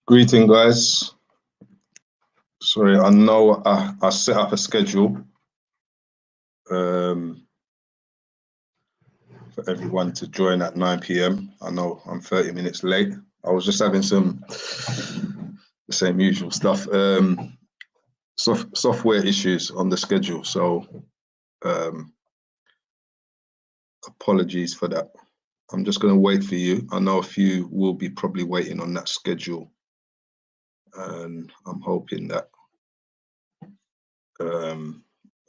Greeting, guys. Sorry, I know I set up a schedule for everyone to join at 9 p.m. I know I'm 30 minutes late. I was just having the same usual stuff, software issues on the schedule. So apologies for that. I'm just going to wait for you. I know a few will be probably waiting on that schedule, and I'm hoping that a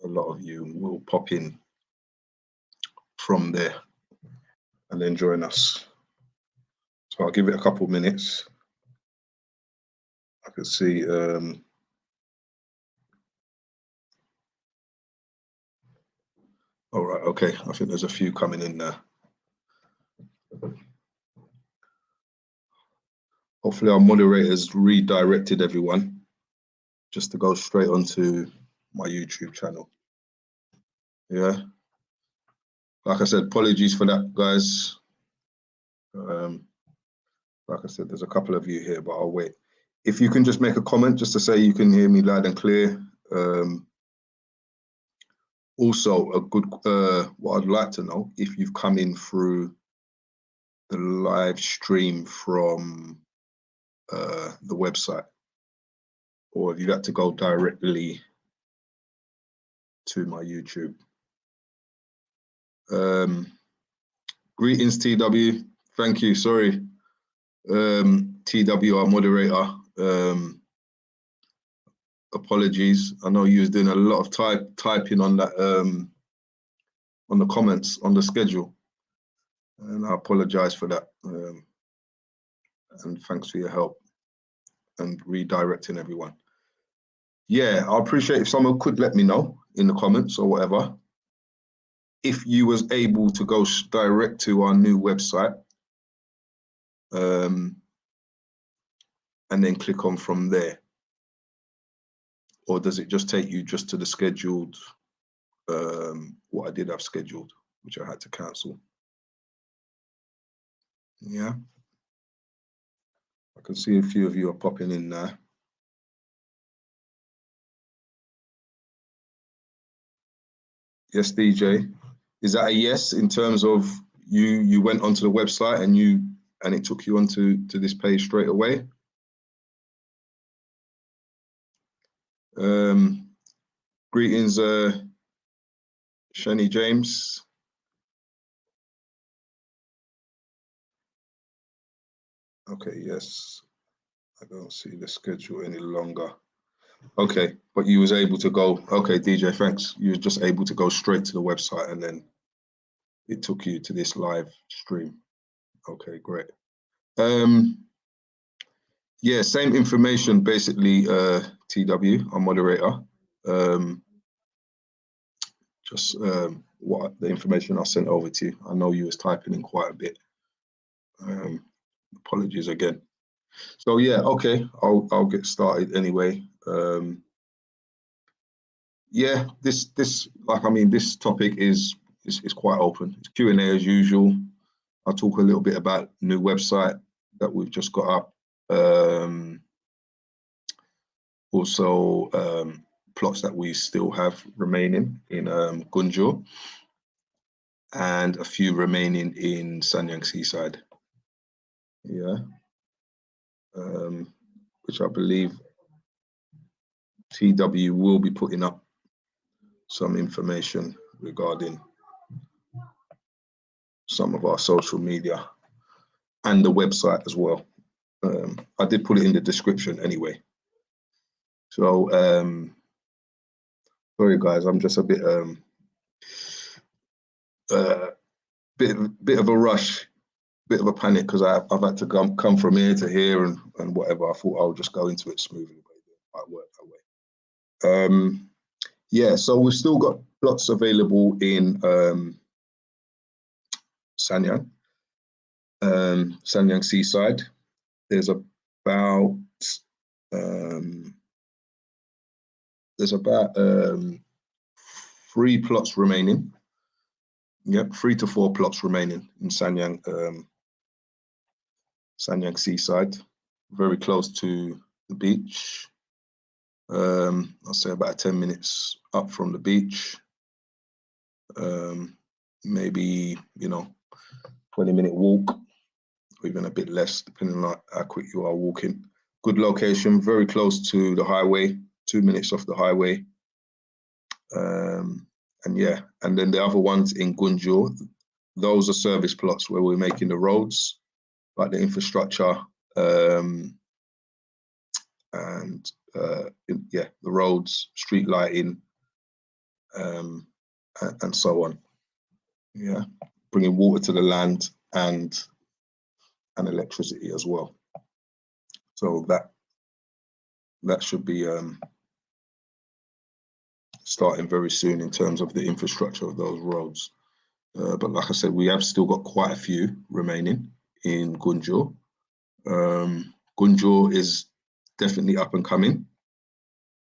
lot of you will pop in from there and then join us. So I'll give it a couple minutes. I can see all right, okay, I think there's a few coming in there. Hopefully our moderators redirected everyone just to go straight onto my YouTube channel. Yeah, like I said, apologies for that, guys. Like I said, there's a couple of you here, but I'll wait. If you can just make a comment just to say you can hear me loud and clear. Also, a good what I'd like to know, if you've come in through the live stream from the website, or have you had to go directly to my YouTube. Greetings, TW. Thank you. Sorry, TW, our moderator. Apologies. I know you was doing a lot of typing on that on the comments on the schedule, and I apologize for that. And thanks for your help and redirecting everyone. Yeah, I appreciate if someone could let me know in the comments or whatever if you was able to go direct to our new website and then click on from there, or does it just take you just to the scheduled what I did have scheduled, which I had to cancel. Yeah, I can see a few of you are popping in there. Yes, DJ, is that a yes in terms of you went onto the website and it took you onto this page straight away? Greetings, Shani James. Okay, yes, I don't see the schedule any longer. Okay, but you was able to go, okay, DJ, thanks. You were just able to go straight to the website and then it took you to this live stream. Okay, great. Yeah, same information, basically, TW, our moderator. Just what the information I sent over to you. I know you was typing in quite a bit. Apologies again. So yeah, okay, I'll get started anyway. Yeah, this like, I mean, this topic is quite open. It's Q&A as usual. I'll talk a little bit about new website that we've just got up. Also, plots that we still have remaining in Gunjur, and a few remaining in Sanyang Seaside. Yeah, which I believe TW will be putting up some information regarding some of our social media and the website as well. I did put it in the description anyway. So sorry guys, I'm just a bit bit of a rush, bit of a panic, because I've had to come from here to here and whatever. I thought I'll just go into it smoothly, but it might work that way. Yeah, so we've still got plots available in Sanyang, Sanyang Seaside. There's about 3 plots remaining. Yep, 3 to 4 plots remaining in Sanyang, Sanyang Seaside, very close to the beach. I'll say about 10 minutes up from the beach. Maybe, 20-minute walk, or even a bit less, depending on how quick you are walking. Good location, very close to the highway, 2 minutes off the highway. And yeah, and then the other ones in Gunjur, those are service plots where we're making the roads, like the infrastructure, and yeah, the roads, street lighting, and so on. Yeah, bringing water to the land and electricity as well. So that should be starting very soon in terms of the infrastructure of those roads. But like I said, we have still got quite a few remaining in Gunjur. Gunjur is definitely up and coming.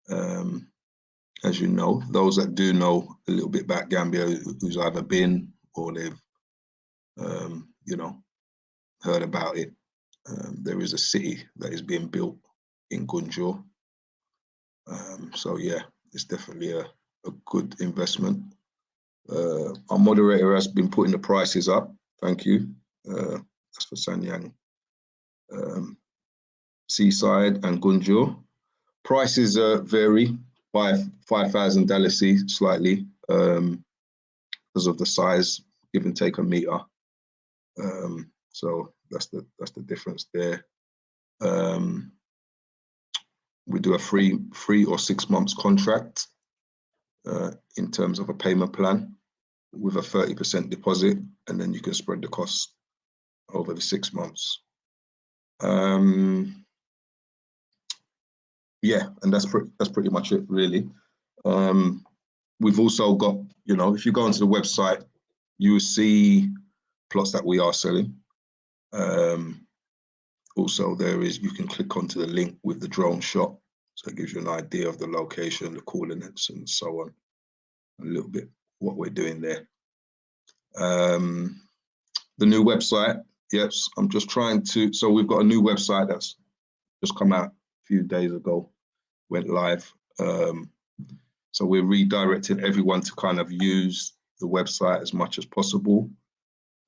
As you know, those that do know a little bit about Gambia, who's either been or they've, heard about it, there is a city that is being built in Gunjur. So yeah, it's definitely a good investment. Our moderator has been putting the prices up. Thank you. That's for Sanyang, Seaside and Gunjur. Prices vary by $5,000 slightly because of the size, give and take a meter. So that's the difference there. We do a 3 or 6 months contract in terms of a payment plan with a 30% deposit, and then you can spread the cost over the 6 months. Yeah, and that's pretty much it, really. We've also got, if you go onto the website, you will see plots that we are selling. Also, you can click onto the link with the drone shot, so it gives you an idea of the location, the coordinates, and so on. A little bit what we're doing there. The new website, yes, I'm just trying to. So we've got a new website that's just come out a few days ago, went live. So we're redirecting everyone to kind of use the website as much as possible,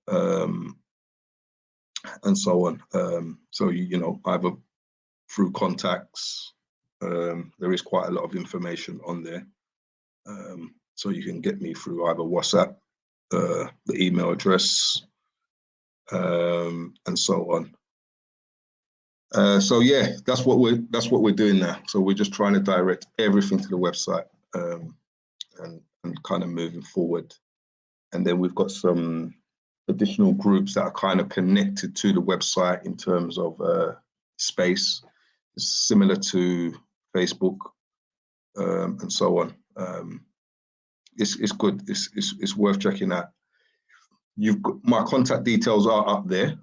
and so on. So either through contacts, there is quite a lot of information on there. So you can get me through either WhatsApp, the email address, and so on. So yeah, that's what we're doing now. So we're just trying to direct everything to the website, and kind of moving forward. And then we've got some additional groups that are kind of connected to the website in terms of space. It's similar to Facebook, and so on. It's good. It's worth checking out. You've got my contact details are up there.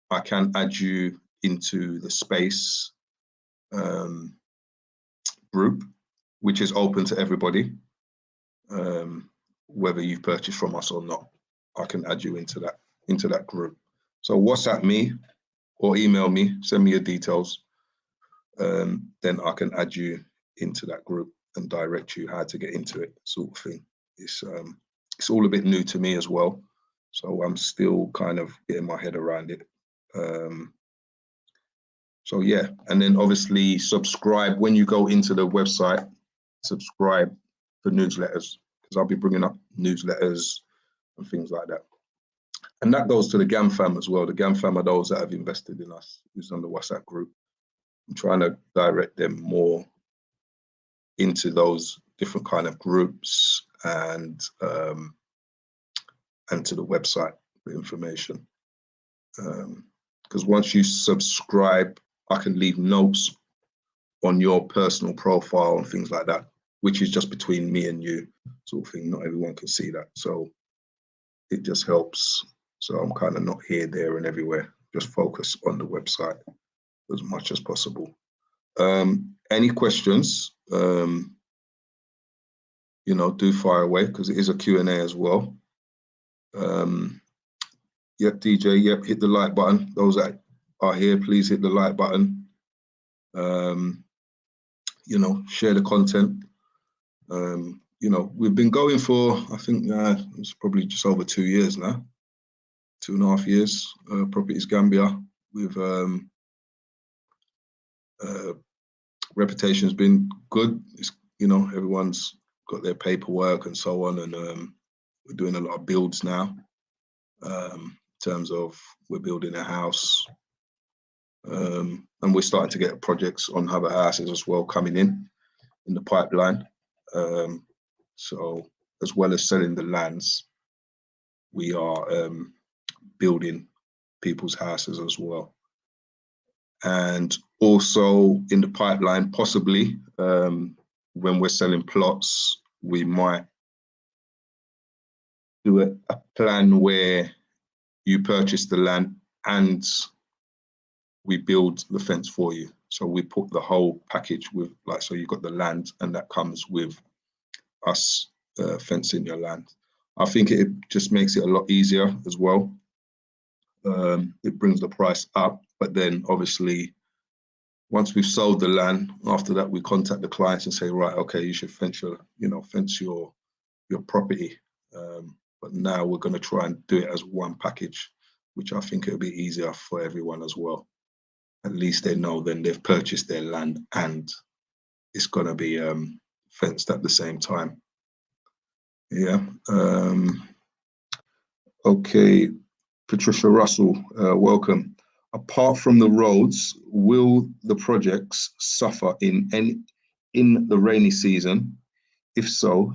I can add you into the space group, which is open to everybody, whether you've purchased from us or not. I can add you into that group. So WhatsApp me or email me, send me your details, then I can add you into that group and direct you how to get into it, sort of thing. It's all a bit new to me as well, so I'm still kind of getting my head around it. So yeah, and then obviously subscribe when you go into the website. Subscribe for newsletters, because I'll be bringing up newsletters and things like that. And that goes to the GAM fam as well. The GAM fam are those that have invested in us, who's on the WhatsApp group. I'm trying to direct them more into those different kind of groups and to the website for information. Because once you subscribe, I can leave notes on your personal profile and things like that, which is just between me and you, sort of thing. Not everyone can see that, so it just helps. So I'm kind of not here, there, and everywhere. Just focus on the website as much as possible. Any questions? you know, do fire away, because it is a Q&A as well. Yep, DJ, yep, hit the like button. Those that are here, please hit the like button. You know, share the content. You know, we've been going for, I think it's probably just over 2 years now, 2.5 years, Properties Gambia. We've reputation's been good. It's, you know, everyone's got their paperwork and so on, and we're doing a lot of builds now. In terms of we're building a house, and we're starting to get projects on other houses as well coming in the pipeline. So as well as selling the lands, we are building people's houses as well. And also in the pipeline, possibly when we're selling plots, we might do a plan where you purchase the land and we build the fence for you. So we put the whole package with, like, so you've got the land and that comes with us fencing your land. I think it just makes it a lot easier as well. It brings the price up, but then obviously once we've sold the land, after that we contact the clients and say, right, okay, you should fence your, you know, fence your property. But now we're going to try and do it as one package, which I think it'll be easier for everyone as well. At least they know then they've purchased their land and it's going to be fenced at the same time. Yeah. Okay, Patricia Russell, welcome. Apart from the roads, will the projects suffer in the rainy season? If so,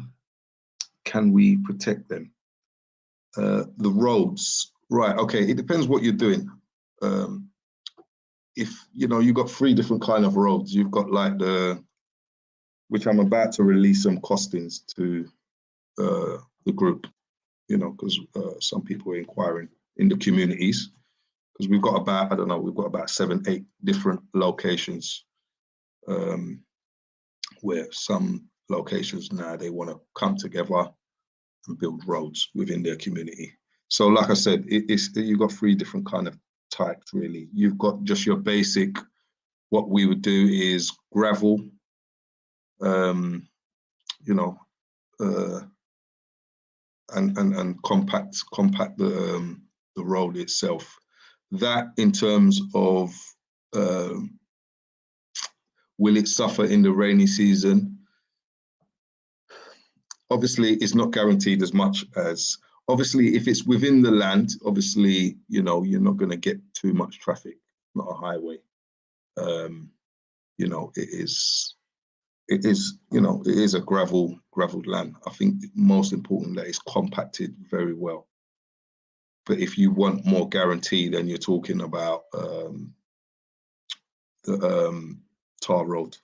can we protect them? The roads, right? Okay, it depends what you're doing. If you know, you've got 3 different kind of roads. You've got like which I'm about to release some costings to the group, you know, because some people are inquiring in the communities, because we've got about, I don't know, we've got about 7, 8 different locations where some locations now they want to come together and build roads within their community. So like I said, you've got 3 different kind of types really. You've got just your basic, what we would do is gravel, you know, and compact the road itself. That in terms of will it suffer in the rainy season? Obviously, it's not guaranteed as much as, obviously, if it's within the land, obviously, you know, you're not going to get too much traffic, not a highway. You know, it is, you know, it is a gravelled land. I think most important that it's compacted very well. But if you want more guarantee, then you're talking about the tar road,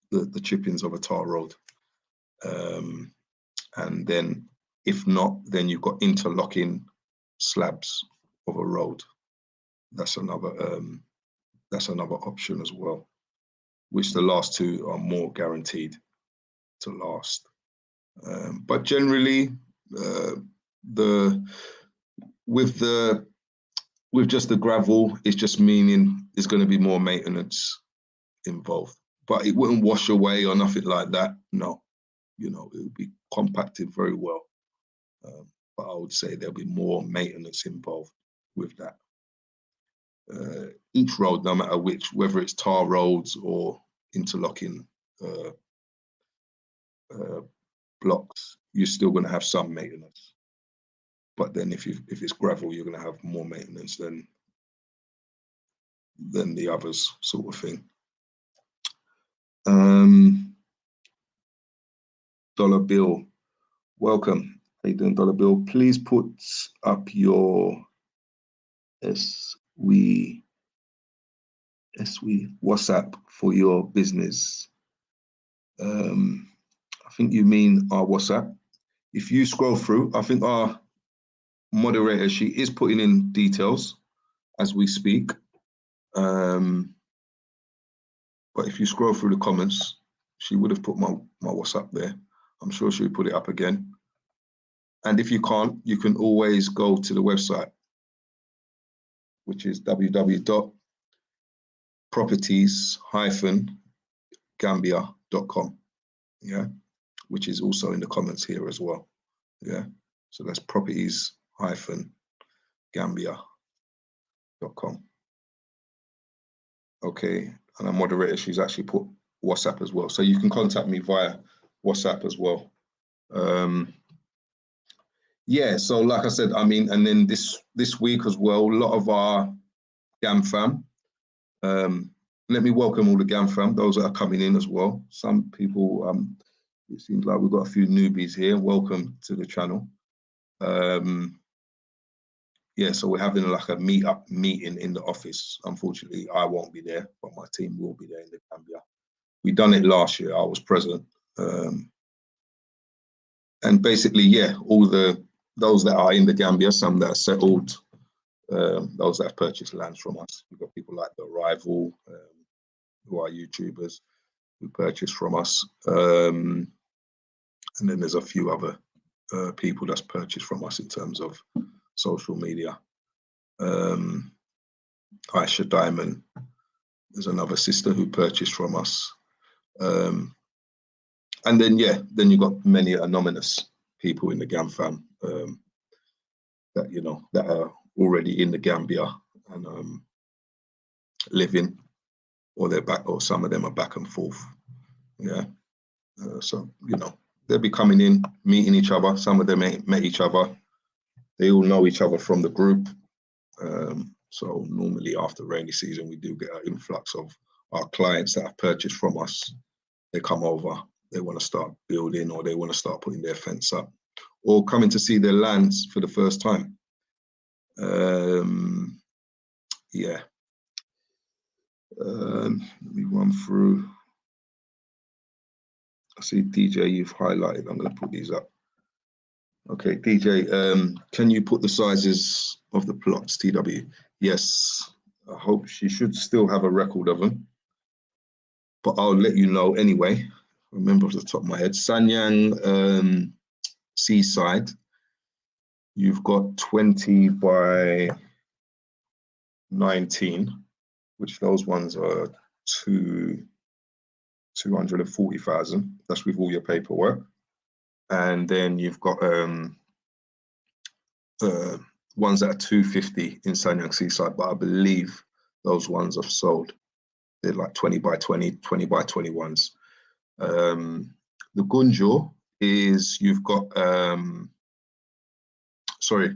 the chippings of a tar road. And then if not, then you've got interlocking slabs of a road. That's another option as well, which the last 2 are more guaranteed to last. But generally, with just the gravel, it's just meaning there's going to be more maintenance involved, but it wouldn't wash away or nothing like that. No, you know, it would be compacted very well. But I would say there'll be more maintenance involved with that. Each road, no matter which, whether it's tar roads or interlocking blocks, you're still going to have some maintenance. But then if it's gravel, you're going to have more maintenance than the others, sort of thing. Dollar Bill, welcome. How you doing, Dollar Bill? Please put up your SW WhatsApp for your business. I think you mean our WhatsApp. If you scroll through, I think our moderator, she is putting in details as we speak. But if you scroll through the comments, she would have put my WhatsApp there. I'm sure she'll put it up again. And if you can't, you can always go to the website, which is www.properties-gambia.com. Yeah, which is also in the comments here as well. Yeah, so that's properties-gambia.com. Okay, and our moderator, she's actually put WhatsApp as well. So you can contact me via WhatsApp as well. Yeah, so like I said, I mean, and then this week as well, a lot of our GAM fam. Let me welcome all the GAM fam, those that are coming in as well. Some people, it seems like we've got a few newbies here. Welcome to the channel. Yeah, so we're having like a meeting in the office. Unfortunately, I won't be there, but my team will be there in the Gambia. We done it last year. I was present. And basically, yeah, all those that are in the Gambia, some that are settled, those that have purchased lands from us. We've got people like The Arrival, who are YouTubers, who purchased from us. And then there's a few other people that's purchased from us in terms of social media. Aisha Diamond, there's another sister who purchased from us. And then, yeah, then you've got many anonymous people in the GAM fam that, you know, that are already in the Gambia and living, or they're back, or some of them are back and forth. Yeah. So, you know, they'll be coming in, meeting each other. Some of them ain't met each other. They all know each other from the group. So normally after rainy season, we do get an influx of our clients that have purchased from us. They come over, they want to start building, or they want to start putting their fence up, or coming to see their lands for the first time. Yeah. Let me run through. I see DJ, you've highlighted. I'm going to put these up. Okay, DJ, can you put the sizes of the plots, TW? Yes, I hope she should still have a record of them, but I'll let you know anyway. Remember off the top of my head, Sanyang Seaside, you've got 20 by 19, which those ones are 240,000. That's with all your paperwork. And then you've got ones that are 250 in Sanyang Seaside, but I believe those ones have sold. They're like 20 by 20, 20 by 21s. The Gunjur is, you've got, sorry,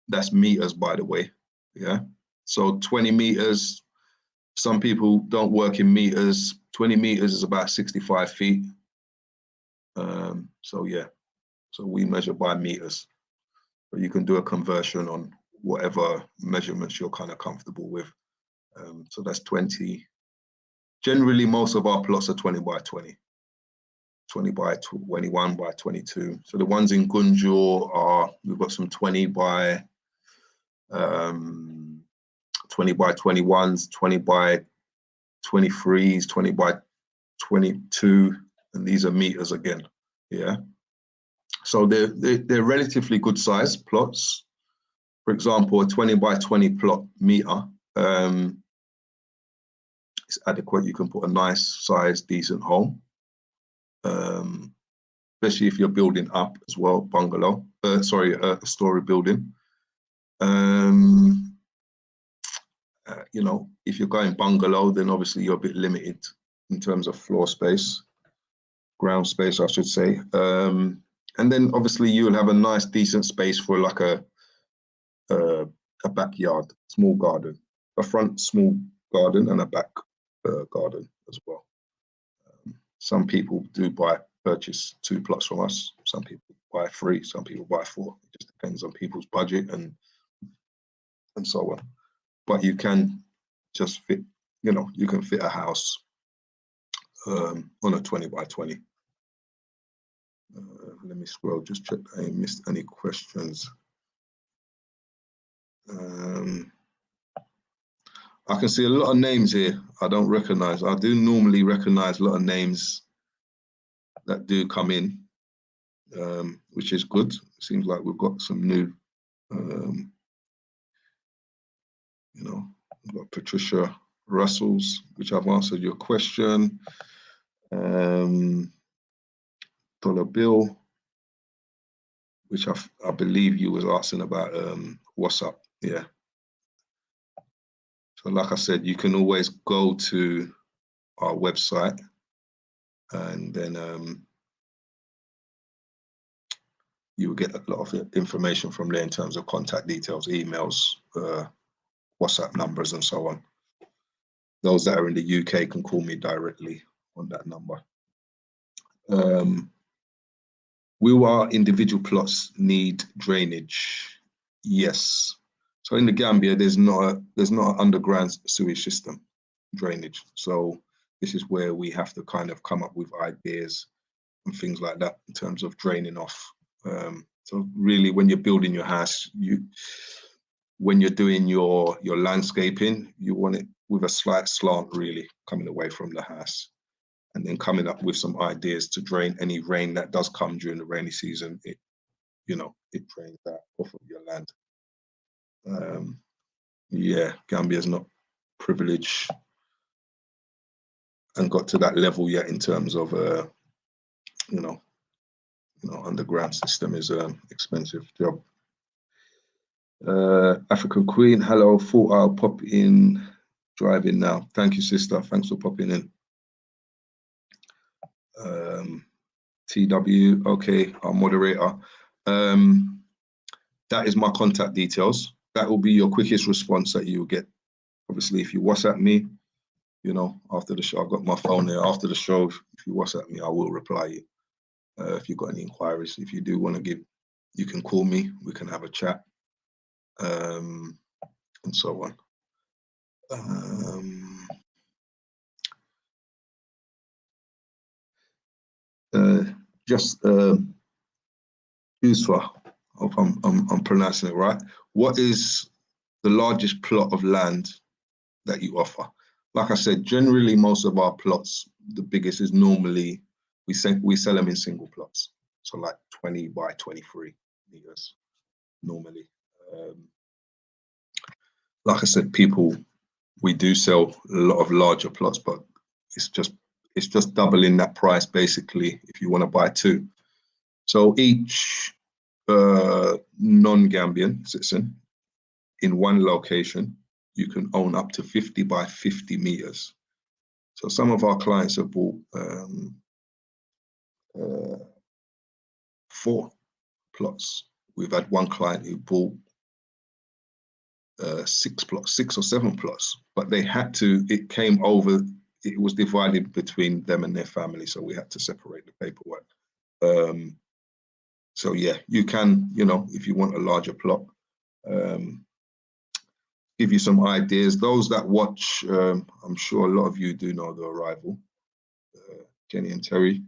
that's meters, by the way. Yeah. So 20 meters, some people don't work in meters. 20 meters is about 65 feet. So yeah, so we measure by meters. But you can do a conversion on whatever measurements you're kind of comfortable with. So that's 20. Generally, most of our plots are 20 by 20, 20 by 21 by 22. So the ones in Gunjur are, we've got some 20 by 21s, 20 by 23s, 20 by 22, and these are meters again. Yeah. So they're relatively good size plots. For example, a 20 by 20 plot meter, it's adequate. You can put a nice size, decent home, especially if you're building up as well, bungalow, a story building. You know, if you're going bungalow, then obviously you're a bit limited in terms of floor space, ground space, I should say. And then obviously you'll have a nice, decent space for like a backyard, small garden, a front small garden and a back garden as well. Some people do purchase 2 plots from us. Some people buy 3, some people buy 4. It just depends on people's budget and so on. But you can just fit, you know, you can fit a house on a 20 by 20. Let me scroll, just check I ain't missed any questions. I can see a lot of names here I don't recognize. I do normally recognize a lot of names that do come in. which is good. It seems like we've got some new, you know, we've got Patricia Russells, which I've answered your question. Dollar Bill, which I believe you was asking about WhatsApp. Yeah. So like I said, you can always go to our website and then you will get a lot of information from there in terms of contact details, emails, WhatsApp numbers, and so on. Those that are in the UK can call me directly on that number. Will our individual plots need drainage? Yes. So in the Gambia, there's not an underground sewage system drainage. So this is where we have to kind of come up with ideas and things like that in terms of draining off. So really, when you're building your house, when you're doing your landscaping, you want it with a slight slant, really coming away from the house, and then coming up with some ideas to drain any rain that does come during the rainy season. It drains that off of your land. Yeah, Gambia's not privileged and got to that level yet in terms of underground system is expensive job. African Queen, hello, thought I'll pop in, driving now. Thank you, sister. Thanks for popping in. TW, okay, our moderator. That is my contact details. That will be your quickest response that you'll get. Obviously, if you WhatsApp me, after the show, I've got my phone there. After the show, if you WhatsApp me, I will reply you. If you've got any inquiries, if you do want to give, you can call me. We can have a chat, and so on. Uswa, hope I'm pronouncing it right. What is the largest plot of land that you offer? Like I said, generally most of our plots, the biggest is normally we sell them in single plots, so like 20 by 23 meters normally. Like I said, we do sell a lot of larger plots, but it's just doubling that price basically if you want to buy two. So each non-Gambian citizen in one location, you can own up to 50 by 50 meters. So some of our clients have bought 4 plots. We've had one client who bought 6 plots, 6 or 7 plots, but they had to, it was divided between them and their family, so we had to separate the paperwork. So yeah, you can, if you want a larger plot, give you some ideas. Those that watch, I'm sure a lot of you do know The Arrival, Jenny and Terry,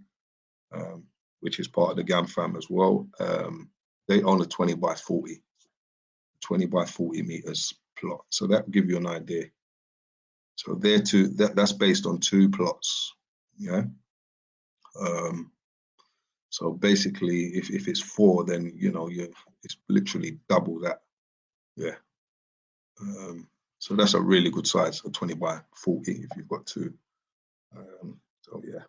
which is part of the Gam fam as well. They own a 20 by 40 meters plot. So that will give you an idea. So that's based on 2 plots, yeah. So basically, if it's 4, then it's literally double that, yeah. So that's a really good size, a 20 by 40 if you've got 2. So yeah.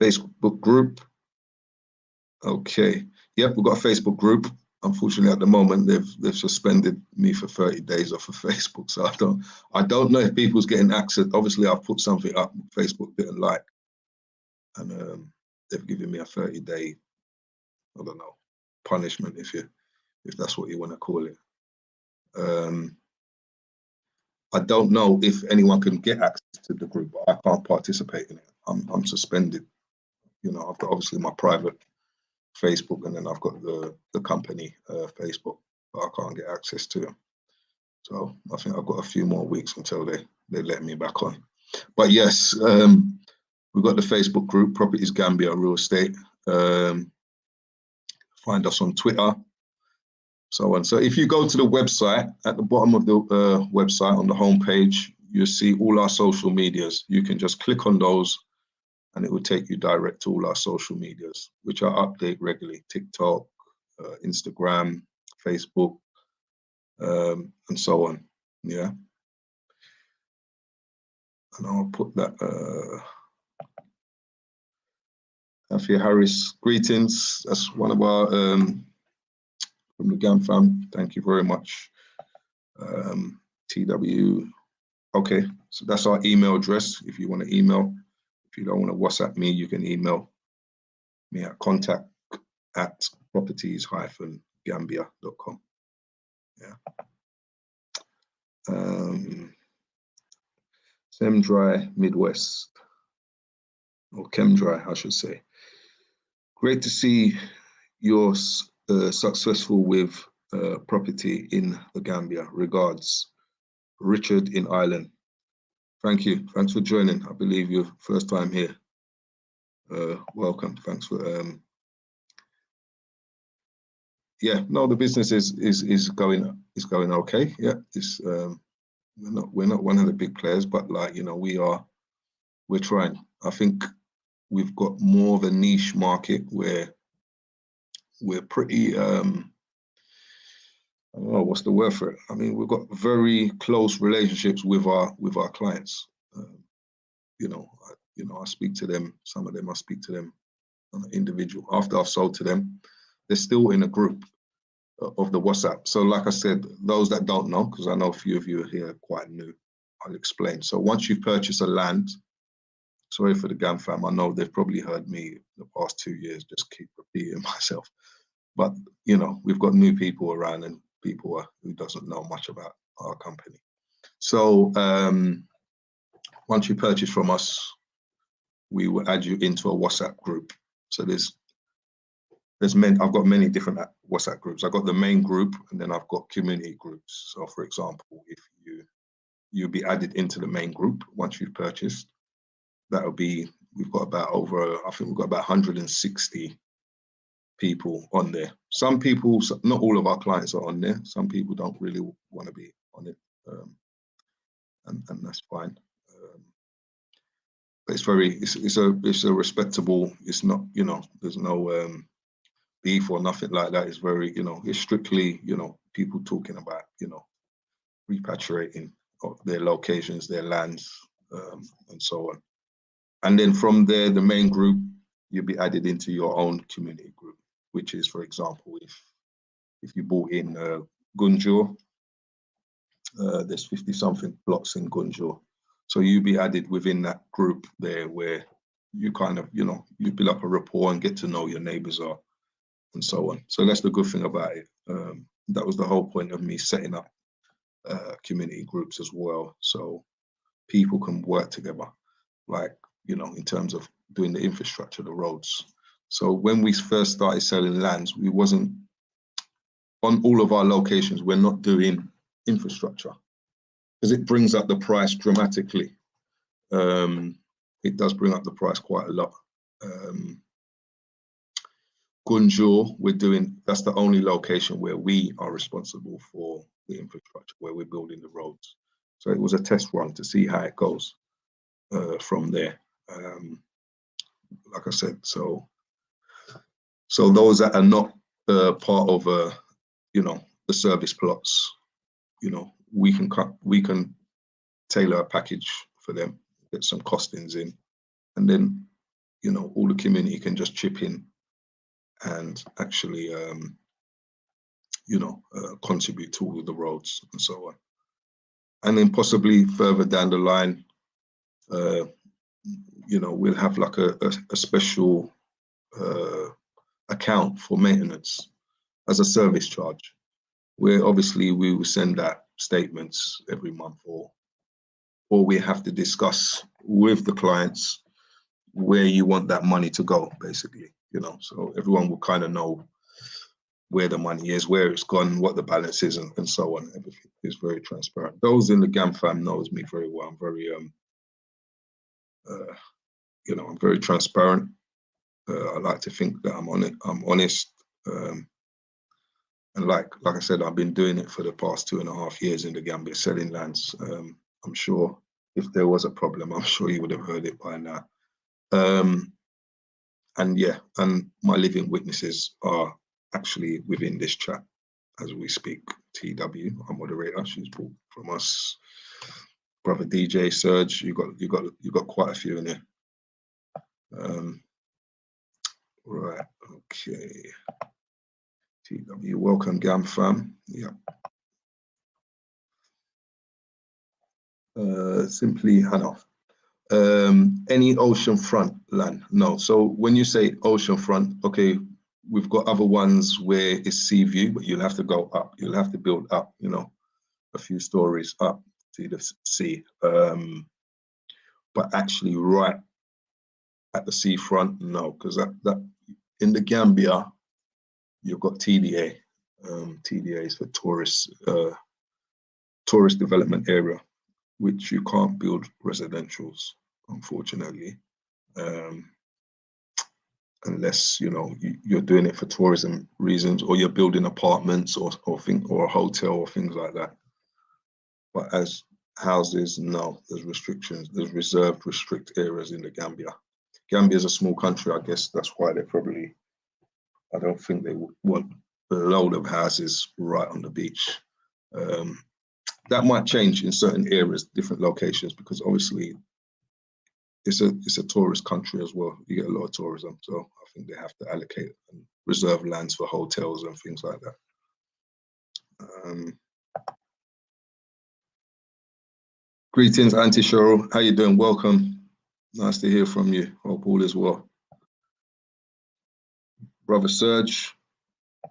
Facebook group. Okay. Yep, we've got a Facebook group. Unfortunately, at the moment, they've suspended me for 30 days off of Facebook. So I don't know if people's getting access. Obviously, I've put something up Facebook didn't like, and they've given me a 30-day, I don't know, punishment if that's what you want to call it. I don't know if anyone can get access to the group, but I can't participate in it. I'm suspended. I've got obviously my private Facebook, and then I've got the company Facebook, but I can't get access to them. So I think I've got a few more weeks until they let me back on. But yes, we've got the Facebook group, Properties Gambia Real Estate. Find us on Twitter, so on. So if you go to the website, at the bottom of the website on the homepage, you'll see all our social medias. You can just click on those and it will take you direct to all our social medias, which I update regularly: TikTok, Instagram, Facebook, and so on. Yeah, and I'll put that. Afia Harris, greetings. That's one of our from the GAM fam. Thank you very much. TW. Okay, so that's our email address. If you want to email, if you don't want to WhatsApp me, you can email me at contact@properties-gambia.com. Yeah. Semdry Midwest, or Chemdry, I should say. Great to see you're successful with property in the Gambia. Regards, Richard in Ireland. Thank you. Thanks for joining. I believe you're first time here. Welcome. Thanks for. Yeah. No, the business is going okay. Yeah. It's we're not one of the big players, but like, you know, we're trying. I think we've got more of a niche market where we're pretty, I don't know what's the word for it. I mean, we've got very close relationships with our clients. I speak to them. Some of them I speak to them on an individual. After I've sold to them, they're still in a group of the WhatsApp. So like I said, those that don't know, because I know a few of you are here quite new, I'll explain. So once you've purchased a land, sorry for the GAM fam, I know they've probably heard me the past 2 years just keep repeating myself. But, you know, we've got new people around and people who doesn't know much about our company. So once you purchase from us, we will add you into a WhatsApp group. So I've got many different WhatsApp groups. I've got the main group, and then I've got community groups. So for example, if you'll be added into the main group once you've purchased, that'll be, we've got about I think we've got about 160 people on there. Some people, not all of our clients are on there. Some people don't really want to be on it, and that's fine. But it's a respectable. It's not, you know, there's no beef or nothing like that. It's very, you know, it's strictly, you know, people talking about, you know, repatriating their locations, their lands, and so on. And then from there, the main group, you'll be added into your own community group, which is, for example, if you bought in Gunjur, there's 50-something blocks in Gunjur. So you'll be added within that group there where you kind of, you know, you build up a rapport and get to know your neighbors are and so on. So that's the good thing about it. That was the whole point of me setting up community groups as well. So people can work together, like, you know, in terms of doing the infrastructure, the roads. So when we first started selling lands, we wasn't, on all of our locations, we're not doing infrastructure because it brings up the price dramatically. It does bring up the price quite a lot. Gunjur, that's the only location where we are responsible for the infrastructure, where we're building the roads. So it was a test run to see how it goes from there. Like I said, so those that are not part of, you know, the service plots, you know, we can tailor a package for them, get some costings in, and then, you know, all the community can just chip in and actually, you know, contribute to all of the roads and so on. And then possibly further down the line, you know, we'll have like a special account for maintenance as a service charge, where obviously we will send out statements every month, or we have to discuss with the clients where you want that money to go, basically, you know, so everyone will kind of know where the money is, where it's gone, what the balance is, and so on. Everything is very transparent. Those in the GAM fam knows me very well. I'm very, you know, I'm very transparent. I like to think that I'm honest. And like I said, I've been doing it for the past 2.5 years in the Gambia, selling lands. I'm sure if there was a problem, I'm sure you would have heard it by now. And yeah, and my living witnesses are actually within this chat as we speak. TW, our moderator, she's brought from us. Brother DJ Serge, you got quite a few in here. Right, okay. TW, welcome, Gam fam. Yeah. Simply Hannah. Any oceanfront land? No. So when you say oceanfront, okay, we've got other ones where it's sea view, but you'll have to go up. You'll have to build up, you know, a few stories up to the sea. But actually, right at the seafront, no, because that in the Gambia, you've got TDA. TDA is for tourist development area, which you can't build residentials, unfortunately, unless you know you're doing it for tourism reasons, or you're building apartments or a hotel or things like that. But as houses, no, there's restrictions. There's reserved, restrict areas in the Gambia. Gambia is a small country, I guess that's why they probably. I don't think they would want a load of houses right on the beach. That might change in certain areas, different locations, because obviously it's a tourist country as well. You get a lot of tourism, so I think they have to allocate and reserve lands for hotels and things like that. Greetings, Auntie Cheryl. How you doing? Welcome. Nice to hear from you. Hope all is well. Brother Serge.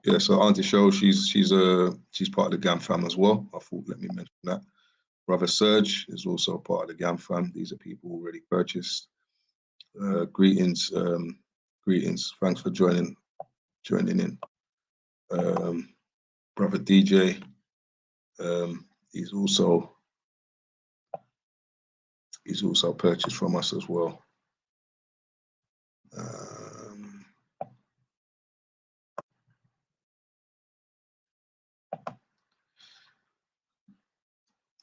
Yeah, so Auntie Cheryl, she's part of the GAM fam as well. I thought let me mention that. Brother Serge is also part of the GAM fam. These are people already purchased. Greetings, greetings. Thanks for joining in. Brother DJ, he's also purchased from us as well.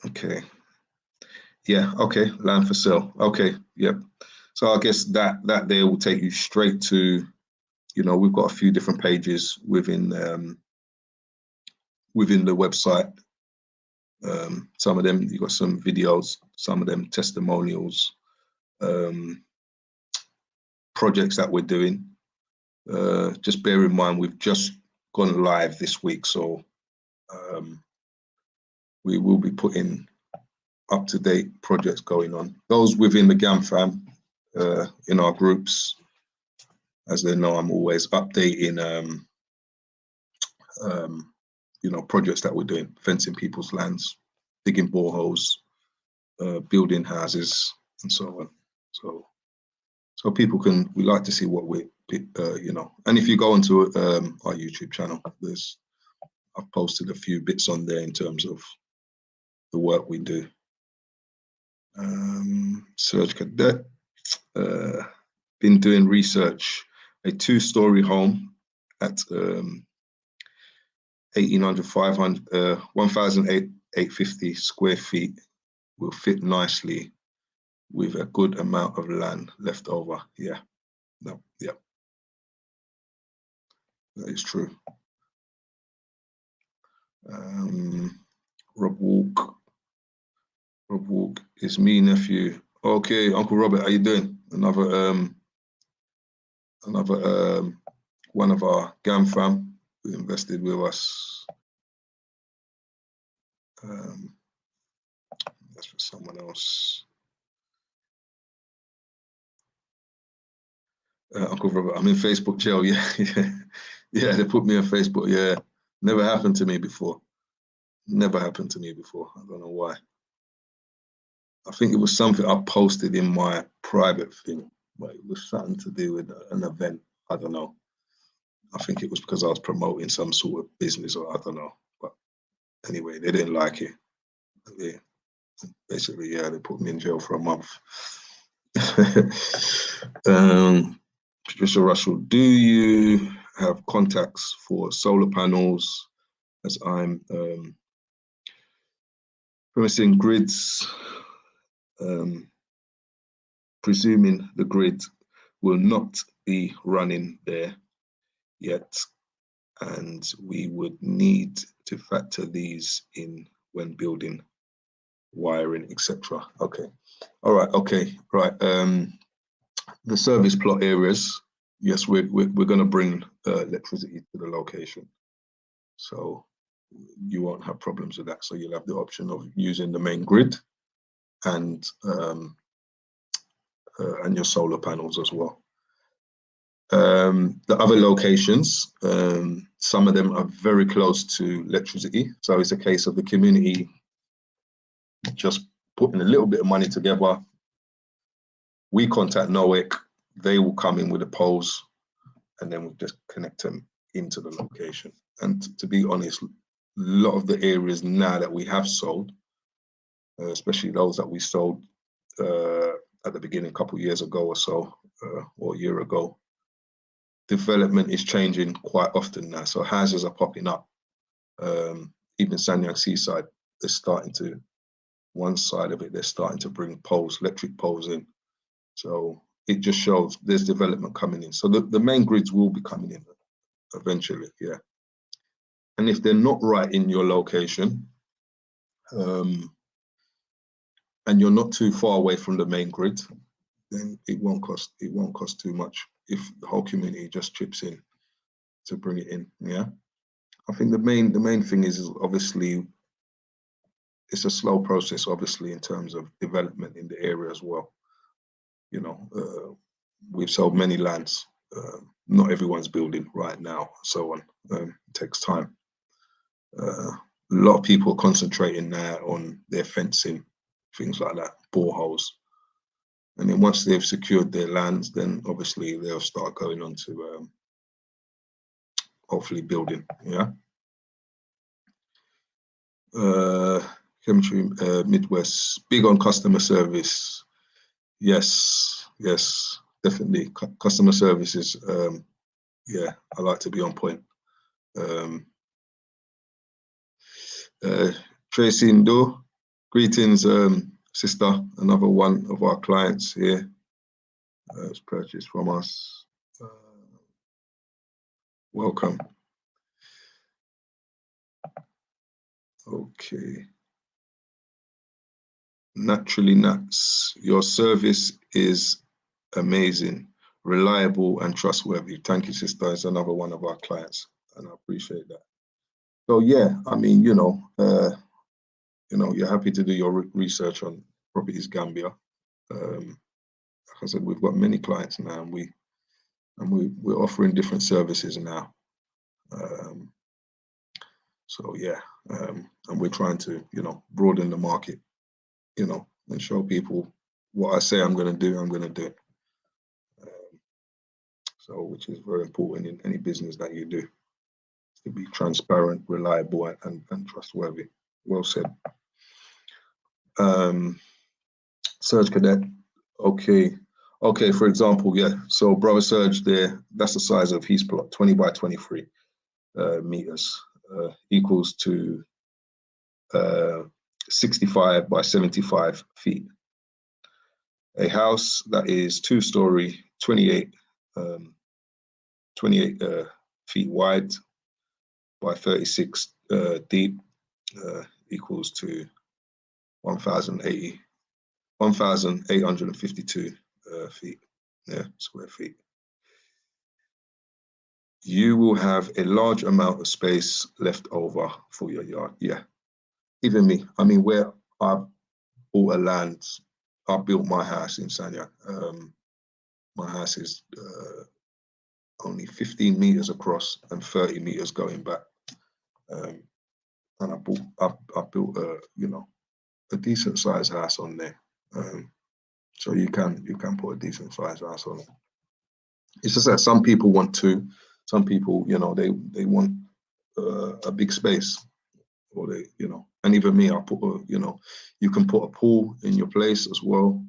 Okay. Yeah, okay, land for sale. Okay, yep. So I guess that there will take you straight to, you know, we've got a few different pages within the website. Some of them, you've got some videos, some of them testimonials, projects that we're doing. Just bear in mind, we've just gone live this week, so we will be putting up-to-date projects going on. Those within the GAM fam, in our groups, as they know, I'm always updating, you know, projects that we're doing, fencing people's lands, digging boreholes, building houses, and so on. So people can, we like to see what we, you know, and if you go onto our YouTube channel, I've posted a few bits on there in terms of the work we do. Serge Cadet, been doing research, a 2-story home at 1,850 square feet will fit nicely with a good amount of land left over. Yeah, no, yeah, that is true. Rob Walk is me, nephew. Okay, Uncle Robert, how you doing? Another one of our GAM fam who invested with us. That's for someone else. Uncle Robert, I'm in Facebook jail. Yeah, yeah, they put me on Facebook. Yeah, never happened to me before. Never happened to me before. I don't know why. I think it was something I posted in my private thing, but it was something to do with an event. I don't know. I think it was because I was promoting some sort of business, or I don't know. But anyway, they didn't like it. Basically, yeah, they put me in jail for a month. Patricia Russell, do you have contacts for solar panels? As I'm promising grids, presuming the grid will not be running there yet, and we would need to factor these in when building wiring, etc. Okay, all right, okay, right. The service plot areas, yes, we're going to bring electricity to the location, so you won't have problems with that. So you'll have the option of using the main grid and your solar panels as well. The other locations, some of them are very close to electricity, so it's a case of the community just putting a little bit of money together. We contact NOEC, they will come in with the poles, and then we'll just connect them into the location. And to be honest, a lot of the areas now that we have sold, especially those that we sold at the beginning, a couple of years ago or so, or a year ago, development is changing quite often now. So houses are popping up. Even Sanyang Seaside, they're starting to, one side of it, they're starting to bring poles, electric poles in. So it just shows there's development coming in. So the main grids will be coming in eventually, yeah. And if they're not right in your location, and you're not too far away from the main grid, then it won't cost too much if the whole community just chips in to bring it in. Yeah, I think the main thing is obviously it's a slow process, obviously, in terms of development in the area as well. You know, we've sold many lands. Not everyone's building right now, so on. It takes time. A lot of people are concentrating now on their fencing, things like that, boreholes. And then once they've secured their lands, then obviously they'll start going on to hopefully building, yeah. Chemistry, Midwest, big on customer service. Yes, definitely. Customer service is, yeah, I like to be on point. Tracy Ndo, greetings, sister, another one of our clients here. It's purchased from us. Welcome. Okay. Naturally Nuts, your service is amazing, reliable and trustworthy. Thank you, sister. It's another one of our clients, and I appreciate that. So yeah, I mean, you know, you're happy to do your research on Properties Gambia. Like I said, we've got many clients now, and we're offering different services now. So yeah, and we're trying to, broaden the market, and show people what I say I'm going to do, I'm going to do. So, which is very important in any business that you do, to be transparent, reliable, and trustworthy. Well said. Surge Cadet, okay, for example, yeah, so Brother Surge there, that's the size of his plot, 20 by 23 meters, equals to 65 by 75 feet. A house that is 2-story, 28 feet wide by 36 deep, equals to 1,852 feet, square feet. You will have a large amount of space left over for your yard. Yeah, even me. I mean, where I bought a land, I built my house in Sanyang. My house is only 15 meters across and 30 meters going back. And I built a decent sized house on there. So you can put a decent sized house on it. It's just that some people want to, some people, they want a big space, or they, and even me, I put you can put a pool in your place as well,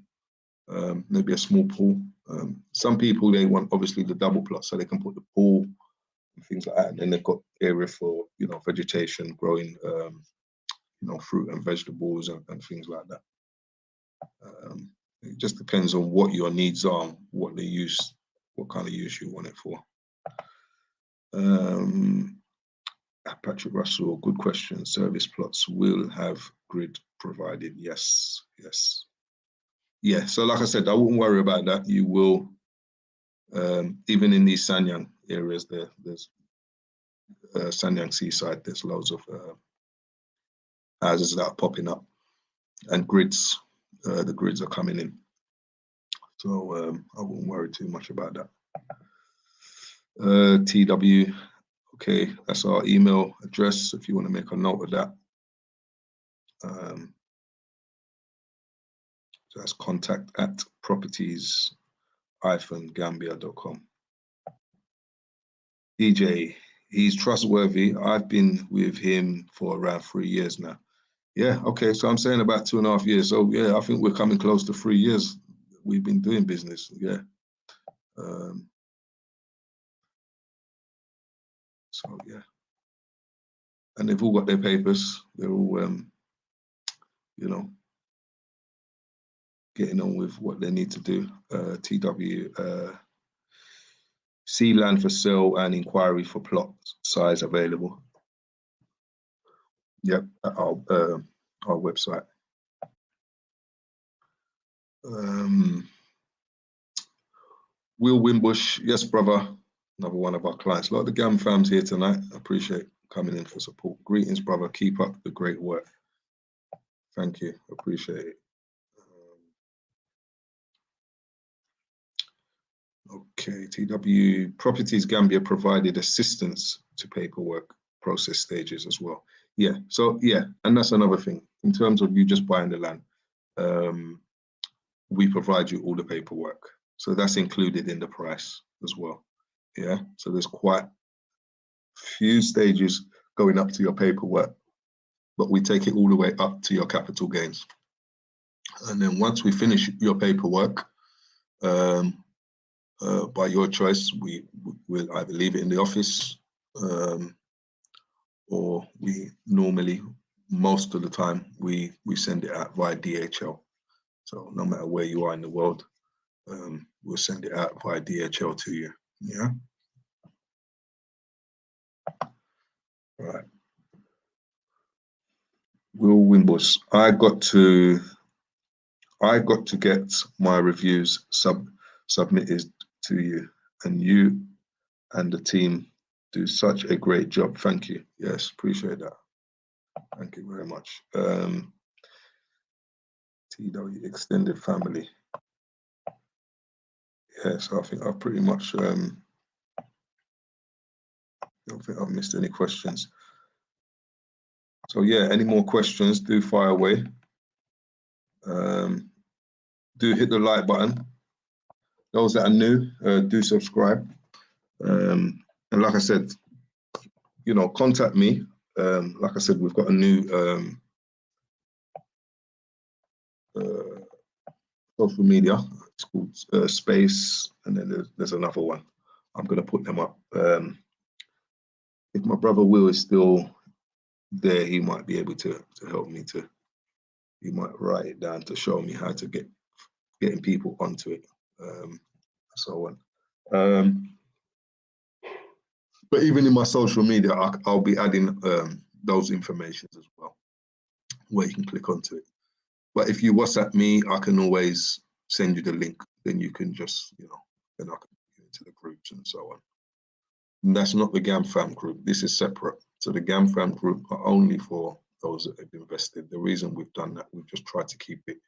maybe a small pool. Some people, they want obviously the double plot, so they can put the pool and things like that, and then they've got area for vegetation, growing fruit and vegetables and things like that. It just depends on what your needs are, what the use what kind of use you want it for. Patrick Russell, good question. Service plots will have grid provided. Yes, yes. Yeah, so like I said, I wouldn't worry about that. You will, even in these Sanyang areas, there's Sanyang Seaside, there's loads of houses that are popping up and grids, the grids are coming in. So I wouldn't worry too much about that. TW, okay, that's our email address if you want to make a note of that. So that's contact@properties-gambia.com. DJ, he's trustworthy. I've been with him for around 3 years now. Yeah, okay, so I'm saying about 2.5 years. So yeah, I think we're coming close to 3 years. We've been doing business, yeah. So yeah. And they've all got their papers. They're all, you know, getting on with what they need to do. TW, see land for sale and inquiry for plot size available. Yep, at our website. Will Wimbush, yes, brother. Another one of our clients. A lot of the GAM fams here tonight. I appreciate coming in for support. Greetings, brother. Keep up the great work. Thank you. Appreciate it. Okay, TW Properties Gambia provided assistance to paperwork process stages as well. Yeah, so yeah, and that's another thing. In terms of you just buying the land, we provide you all the paperwork. So that's included in the price as well. Yeah, so there's quite a few stages going up to your paperwork, but we take it all the way up to your capital gains. And then once we finish your paperwork, by your choice, we will either leave it in the office, or we normally, most of the time, we send it out via DHL. So no matter where you are in the world, we'll send it out via DHL to you. Yeah. Right. Will Wimbush, I got to get my reviews submitted to you, and you and the team do such a great job. Thank you. Yes, appreciate that. Thank you very much. TW extended family. Yes, I think I've pretty much, I don't think I've missed any questions. So yeah, any more questions, do fire away. Do hit the like button. Those that are new, do subscribe. And like I said, you know, contact me. Like I said, we've got a new social media. It's called Space, and then there's another one. I'm going to put them up. If my brother Will is still there, he might be able to help me to. He might write it down to show me how to getting people onto it, so on. But even in my social media, I'll be adding those informations as well, where you can click onto it. But if you WhatsApp me, I can always send you the link. Then you can just, you know, then I can get into the groups and so on. And that's not the GAM fam group. This is separate. So the GAM fam group are only for those that have invested. The reason we've done that, we've just tried to keep it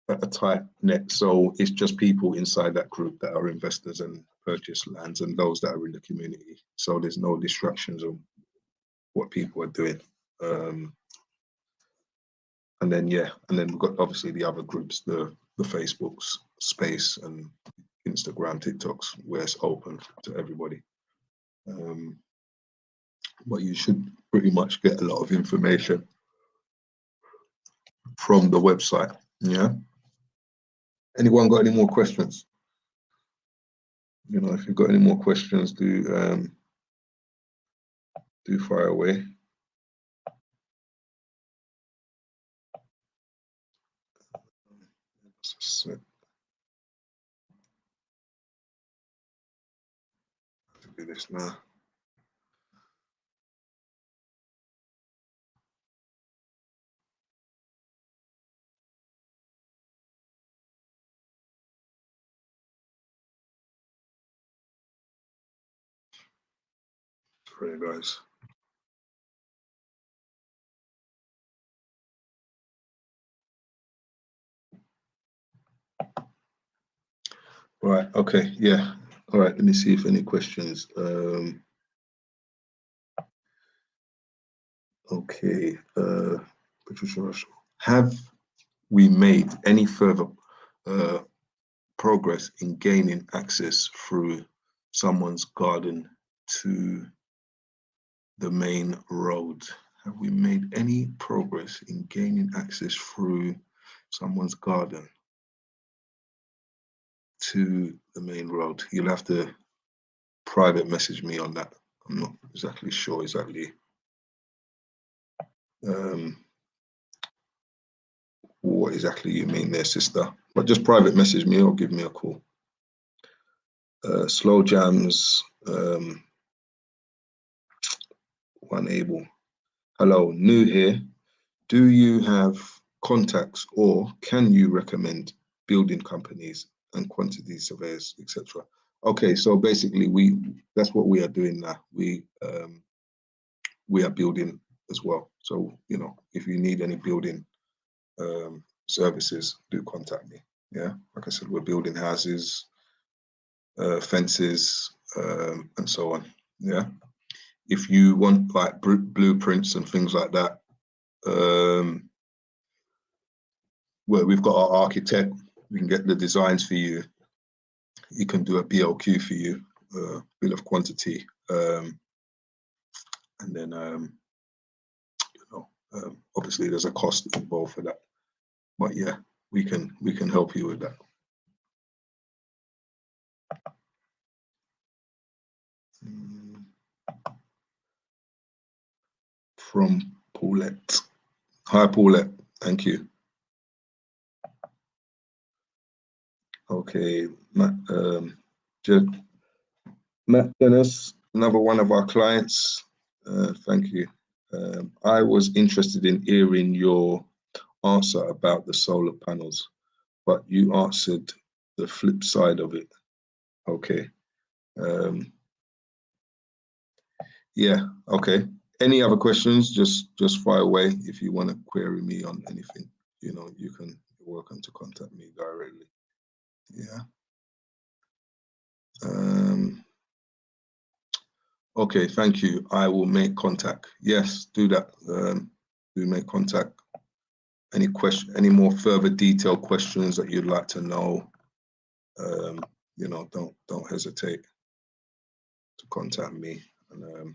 at a tight net. So it's just people inside that group that are investors and purchase lands, and those that are in the community. So there's no distractions on what people are doing. And then, yeah, and then we've got obviously the other groups, the Facebooks, Space, and Instagram, TikToks, where it's open to everybody. But you should pretty much get a lot of information from the website. Yeah. Anyone got any more questions? You know, if you've got any more questions, do fire away. this now. Sorry, guys. Right, okay, yeah. All right, let me see if any questions. Okay, Patricia Russell. Have we made any further progress in gaining access through someone's garden to the main road? Have we made any progress in gaining access through someone's garden to the main road? You'll have to private message me on that. I'm not exactly sure exactly what exactly you mean there, sister, but just private message me or give me a call. Slow jams, one able. Hello, new here. Do you have contacts or can you recommend building companies and quantity surveyors, etc.? Okay, so basically that's what we are doing now. We are building as well. So, you know, if you need any building services, do contact me. Yeah, like I said, we're building houses, fences, and so on. Yeah, if you want like blueprints and things like that, well, we've got our architect. We can get the designs for you. You can do a BLQ for you, bill of quantity, and then you know, obviously there's a cost involved for that. But yeah, we can help you with that. From Paulette. Hi, Paulette. Thank you. Okay, Matt Dennis, another one of our clients. Thank you. I was interested in hearing your answer about the solar panels, but you answered the flip side of it. Okay. Yeah, okay. Any other questions? Just fire away. If you want to query me on anything, you know, you're welcome to contact me directly. Yeah. Okay, thank you. I will make contact. Yes, do that. Do make contact. Any more further detailed questions that you'd like to know? You know, don't hesitate to contact me, and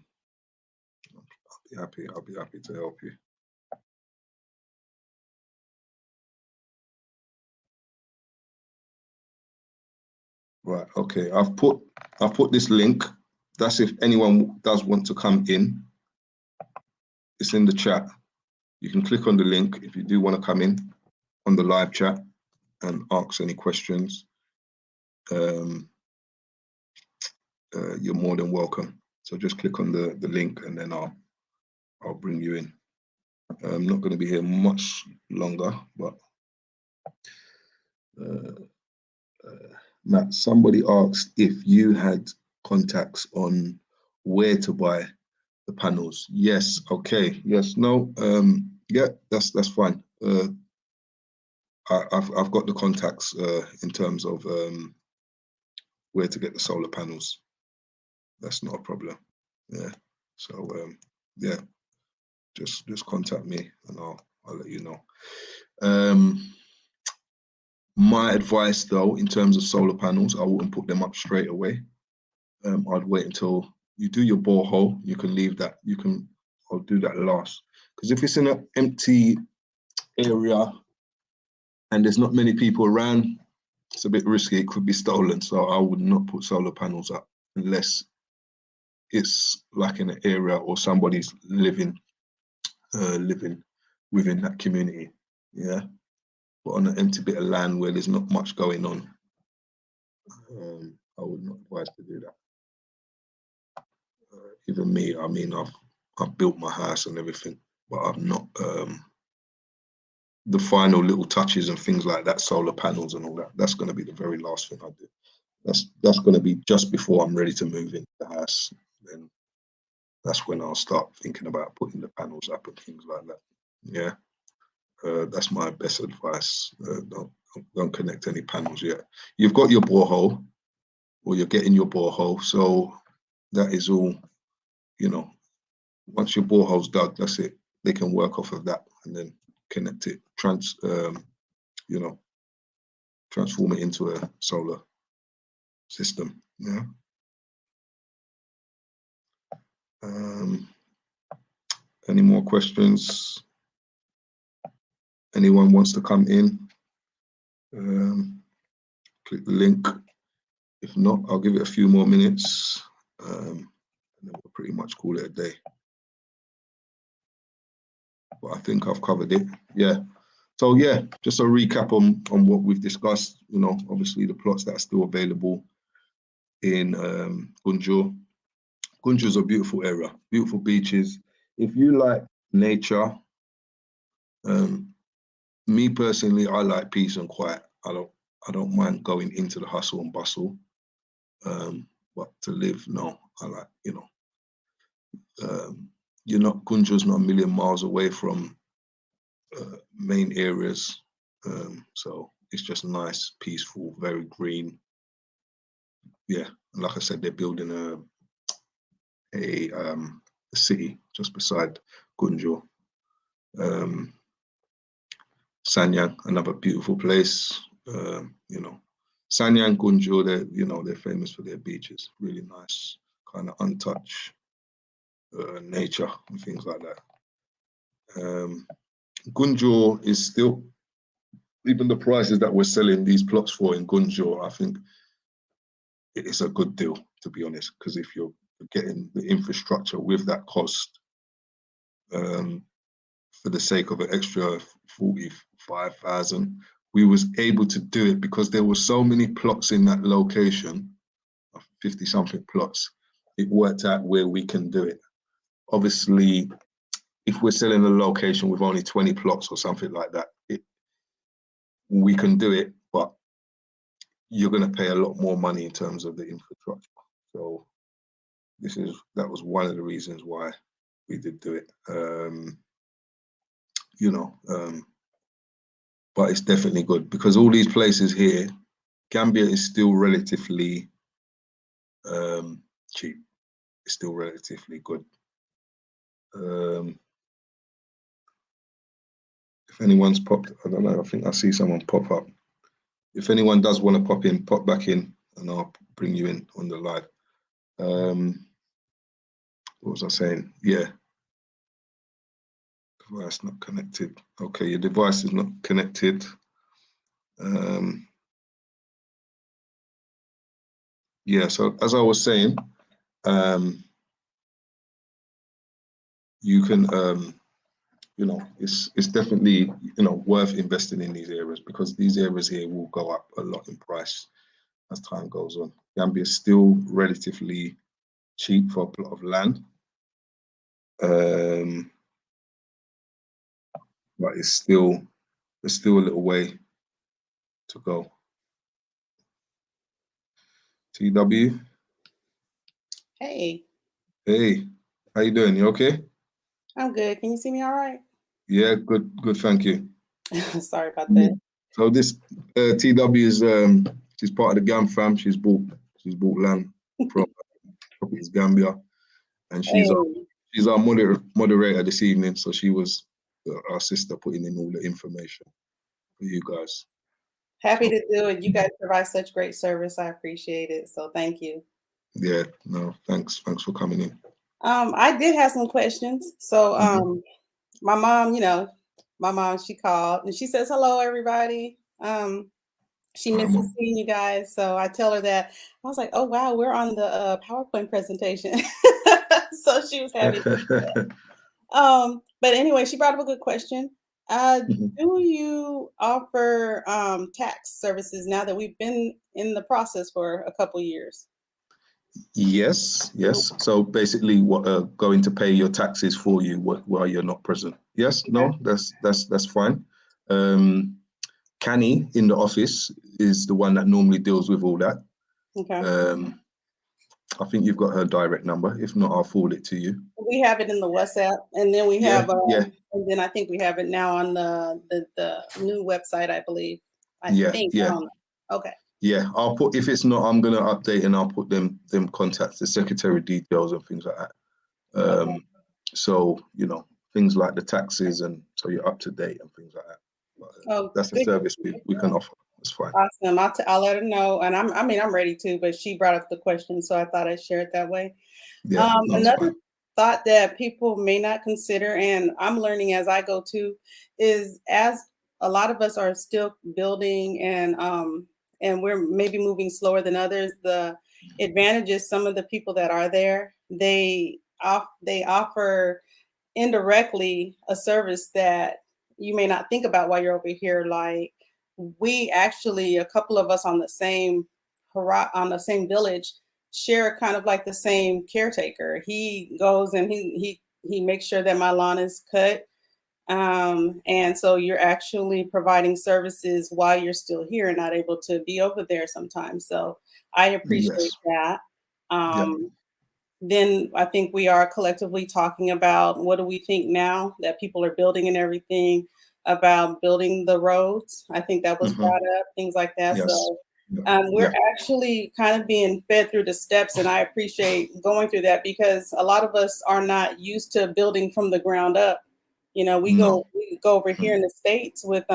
I'll be happy to help you. Right. Okay. I've put this link. That's if anyone does want to come in. It's in the chat. You can click on the link if you do want to come in on the live chat and ask any questions. You're more than welcome. So just click on the link and then I'll bring you in. I'm not going to be here much longer, but Matt, somebody asked if you had contacts on where to buy the panels. Yes. Okay. Yes. No. Yeah. That's fine. I've got the contacts in terms of where to get the solar panels. That's not a problem. Yeah. So yeah, just contact me and I'll let you know. My advice though, in terms of solar panels, I wouldn't put them up straight away. I'd wait until you do your borehole. You can leave that. I'll do that last, because if it's in an empty area and there's not many people around, it's a bit risky. It could be stolen. So I would not put solar panels up unless it's like in an area or somebody's living within that community. Yeah. But on an empty bit of land where there's not much going on, I would not advise to do that. even me, I mean, I've built my house and everything, but I've not the final little touches and things like that, solar panels and all that. That's going to be the very last thing I do. That's going to be just before I'm ready to move into the house. Then that's when I'll start thinking about putting the panels up and things like that. Yeah, that's my best advice. Don't connect any panels yet. You've got your borehole, or you're getting your borehole, so that is all. You know, once your borehole's dug, that's it. They can work off of that and then connect it, you know, transform it into a solar system. Yeah. Any more questions? Anyone wants to come in? Click the link. If not, I'll give it a few more minutes, and then we'll pretty much call it a day. But I think I've covered it. Yeah. So yeah, just a recap on what we've discussed. You know, obviously the plots that are still available in Gunjur. Gunjur is a beautiful area, beautiful beaches. If you like nature, me personally, I like peace and quiet. I don't mind going into the hustle and bustle, but to live, no. I like, Gunjur's not a million miles away from main areas, so it's just nice, peaceful, very green. Yeah, and like I said, they're building a city just beside Gunjur. Sanyang, another beautiful place. Sanyang, Gunjur, they're famous for their beaches. Really nice, kind of untouched nature and things like that. Gunjur is still, even the prices that we're selling these plots for in Gunjur, I think it's a good deal, to be honest, because if you're getting the infrastructure with that cost, for the sake of an extra 45,000, we was able to do it because there were so many plots in that location, 50 something plots. It worked out where we can do it. Obviously, if we're selling a location with only 20 plots or something like that, we can do it, but you're going to pay a lot more money in terms of the infrastructure. So that was one of the reasons why we did do it. But it's definitely good because all these places here, Gambia is still relatively cheap. It's still relatively good. If anyone's popped, I don't know, I think I see someone pop up. If anyone does want to pop in, pop back in and I'll bring you in on the live. What was I saying? Yeah. Device not connected. Okay, your device is not connected. Yeah, so as I was saying, you can, it's definitely, worth investing in these areas because these areas here will go up a lot in price as time goes on. Gambia is still relatively cheap for a plot of land. But it's still a little way to go. TW. Hey. Hey, how you doing? You okay? I'm good. Can you see me all right? Yeah, good, thank you. Sorry about that. So this TW is she's part of the GAM fam. She's bought land from Properties Gambia, and she's our moderator this evening. So she was our sister putting in all the information for you guys. Happy to do it. You guys provide such great service. I appreciate it. So thank you. Yeah, no, thanks for coming in. I did have some questions. So my mom, she called and she says, hello, everybody. She misses seeing you guys. So I tell her that. I was like, oh, wow, we're on the PowerPoint presentation. So she was happy. But anyway, she brought up a good question. Do you offer tax services now that we've been in the process for a couple years? Yes, yes. So basically, what going to pay your taxes for you while you're not present. Yes, no, that's fine. Canny in the office is the one that normally deals with all that. Okay. I think you've got her direct number. If not, I'll forward it to you. We have it in the WhatsApp, and then we have, yeah, and then I think we have it now on the new website, I believe. I think. I don't know. Okay. Yeah, I'll put, if it's not, I'm gonna update and I'll put them contacts, the secretary details and things like that. Okay. So you know, things like the taxes, and so you're up to date and things like that. But, that's a service we can offer. It's fine. Awesome. I'll let her know, and I'm ready to. But she brought up the question, so I thought I'd share it that way. Yeah, Another thought that people may not consider, and I'm learning as I go too, is as a lot of us are still building and we're maybe moving slower than others, the advantages, some of the people that are there, they offer indirectly a service that you may not think about while you're over here. Like we actually, a couple of us on the same village share kind of like the same caretaker. He goes and he makes sure that my lawn is cut. And so you're actually providing services while you're still here and not able to be over there sometimes. So I appreciate that. Then I think we are collectively talking about what do we think now that people are building and everything about building the roads. I think that was brought up, things like that. So we're actually kind of being fed through the steps, and I appreciate going through that because a lot of us are not used to building from the ground up. You know, we go over here in the States with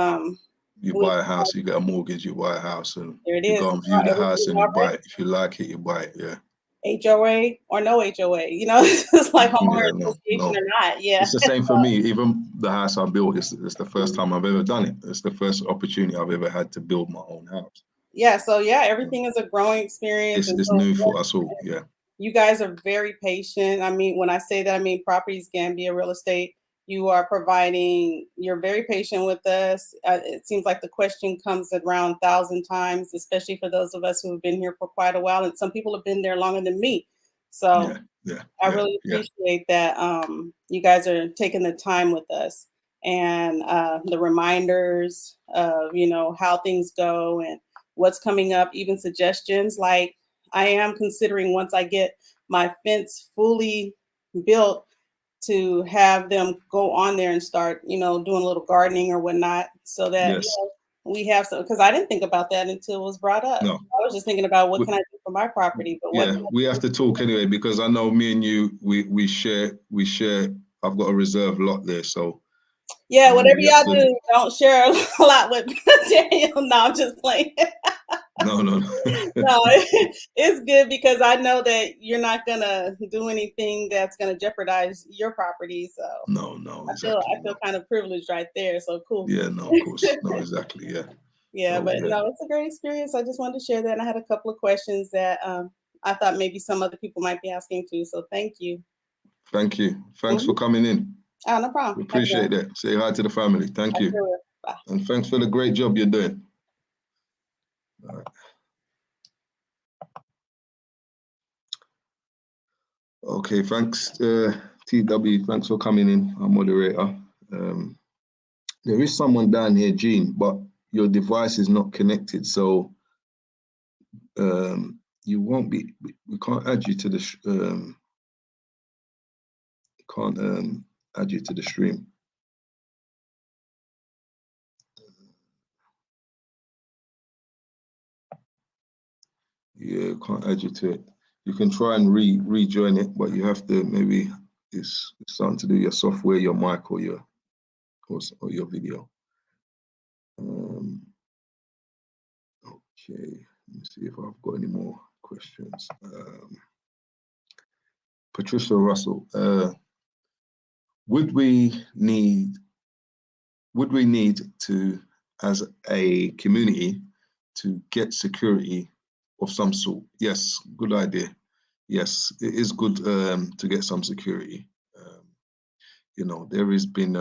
you buy a house, you get a mortgage, you buy a house, and there it you is. go and view the house and you buy it. If you like it, you buy it. Yeah. HOA or no HOA, you know, it's like homeowner association or not. Yeah. It's the same for me. Even the house I built, it's the first time I've ever done it. It's the first opportunity I've ever had to build my own house. Yeah. So yeah, everything is a growing experience. It's new for us all. Yeah. You guys are very patient. I mean, when I say that, I mean Properties Gambia Real Estate. You are providing, you're very patient with us. It seems like the question comes around 1,000 times, especially for those of us who have been here for quite a while. And some people have been there longer than me. So I really appreciate that you guys are taking the time with us and the reminders of, you know, how things go and what's coming up, even suggestions. Like I am considering once I get my fence fully built, to have them go on there and start, you know, doing a little gardening or whatnot so that you know, we have some, because I didn't think about that until it was brought up. No. I was just thinking about what can I do for my property. But we have to talk anyway, because I know me and you, we share, I've got a reserve lot there. So yeah, whatever y'all do, don't share a lot with Daniel. No, I'm just playing. No. No, it's good because I know that you're not gonna do anything that's gonna jeopardize your property. So no, exactly. I feel kind of privileged right there. So cool. Yeah, no, of course, no, exactly, yeah. Yeah, so, but no, it's a great experience. I just wanted to share that, and I had a couple of questions that I thought maybe some other people might be asking too. So thank you. Thank you. Thanks for coming in. Oh, no problem. We appreciate that. Say hi to the family. Thank you. Bye. And thanks for the great job you're doing. All right. Okay, thanks, TW. Thanks for coming in, our moderator. There is someone down here, Jean, but your device is not connected, so you won't be. We can't add you to the. Can't add you to the stream. Yeah, can't add you to it. You can try and rejoin it, but you have to, maybe it's something to do with your software, your mic, or your video. Okay, let me see if I've got any more questions. Patricia Russell, would we need to, as a community, to get security of some sort? Yes, good idea. Yes, it is good to get some security. You know, there has been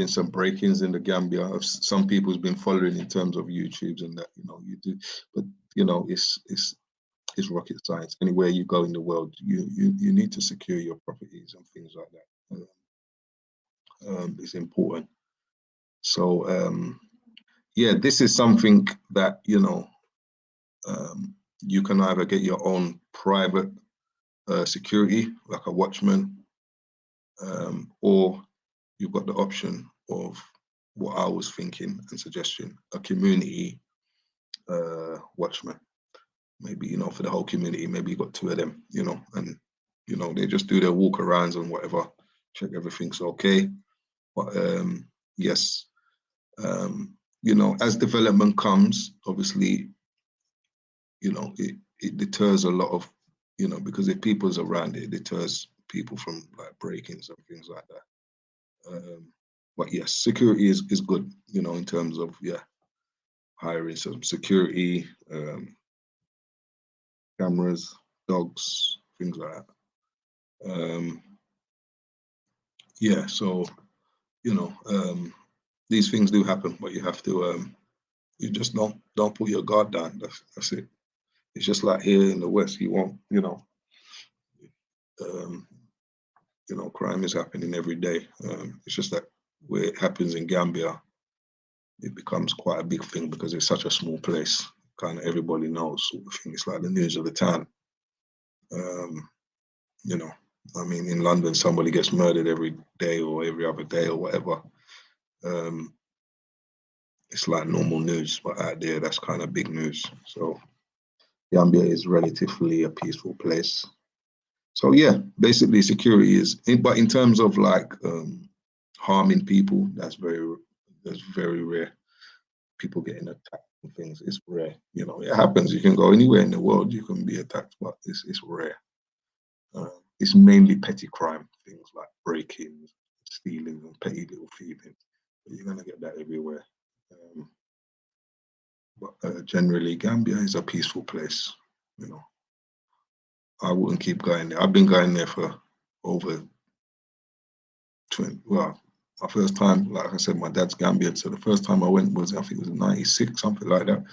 some break-ins in the Gambia. Of some people's been following in terms of YouTubes and that. You know, you do, but you know, it's is rocket science. Anywhere you go in the world, you need to secure your properties and things like that. It's important. So yeah, this is something that, you know, you can either get your own private security, like a watchman, or you've got the option of what I was thinking and suggesting, a community watchman. Maybe, you know, for the whole community, maybe you got 2 of them, you know, and, you know, they just do their walk arounds and whatever, check everything's okay. But yes, you know, as development comes, obviously, you know, it deters a lot of, you know, because if people's around, it deters people from like break-ins and things like that. But yes, security is good, you know, in terms of, yeah, hiring some security, cameras, dogs, things like that. Yeah, so, you know, these things do happen, but you have to, you just don't put your guard down. That's it. It's just like here in the West, you won't, you know, crime is happening every day. It's just that where it happens in Gambia, it becomes quite a big thing because it's such a small place. Kind of everybody knows sort of thing. It's like the news of the town. You know, I mean, in London, somebody gets murdered every day or every other day or whatever. It's like normal news, but out there, that's kind of big news. So Gambia is relatively a peaceful place. So yeah, basically security is, but in terms of like harming people, that's very rare. People getting attacked and things, it's rare. You know, it happens. You can go anywhere in the world, you can be attacked, but it's rare. It's mainly petty crime, things like break-ins, stealing, and petty little thieving. But you're gonna get that everywhere. But generally, Gambia is a peaceful place. You know, I wouldn't keep going there. I've been going there for over 20. Well, my first time, like I said, my dad's Gambian, so the first time I went was, I think it was in '96, something like that.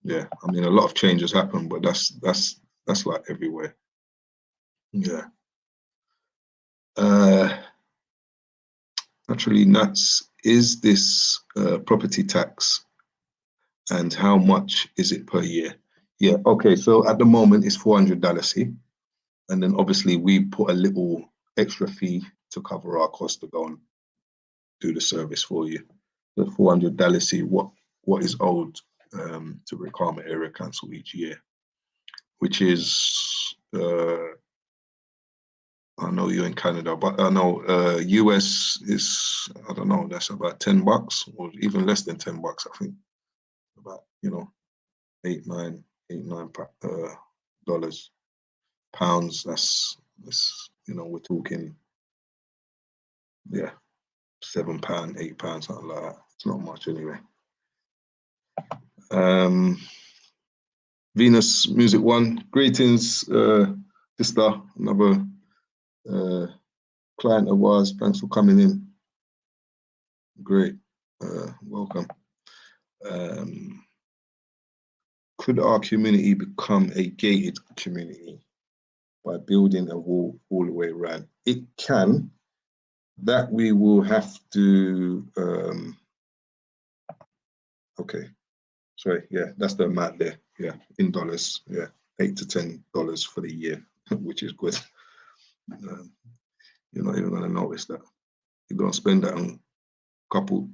Yeah, I mean, a lot of changes happened, but that's like everywhere. Yeah. Naturally nuts. Is this property tax, and how much is it per year? Yeah. Okay. So at the moment it's $400, and then obviously we put a little extra fee to cover our cost to go and do the service for you. The $400, what is owed to Rikama Area Council each year, which is I know you're in Canada, but I know US is, I don't know, that's about $10 or even less than $10, I think. About, you know, eight, nine dollars. Pounds, that's, you know, we're talking, yeah, £7, £8, something like that. It's not much anyway. Venus Music One, greetings, sister, another client of ours. Thanks for coming in. Great, welcome. Could our community become a gated community by building a wall all the way around? It can. That we will have to, okay, sorry, yeah, that's the amount there, yeah, in dollars, yeah, $8 to $10 for the year, which is good. You're not even gonna notice that. You're gonna spend that on couple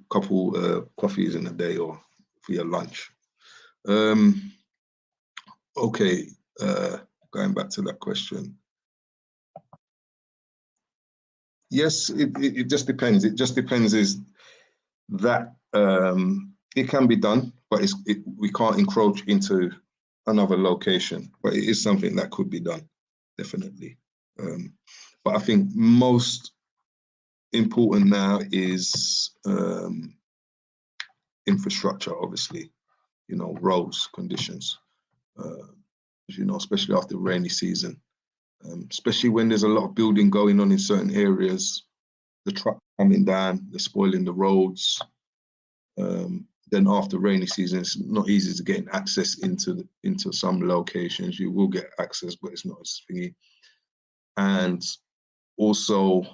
coffees in a day or for your lunch. Okay, going back to that question. Yes, it just depends. It just depends is that it can be done, but we can't encroach into another location, but it is something that could be done, definitely. But I think most important now is infrastructure, obviously, you know, roads, conditions, you know, especially after rainy season, especially when there's a lot of building going on in certain areas, the truck coming down, they're spoiling the roads. then after rainy season, it's not easy to get access into some locations. You will get access, but it's not as thingy. And also,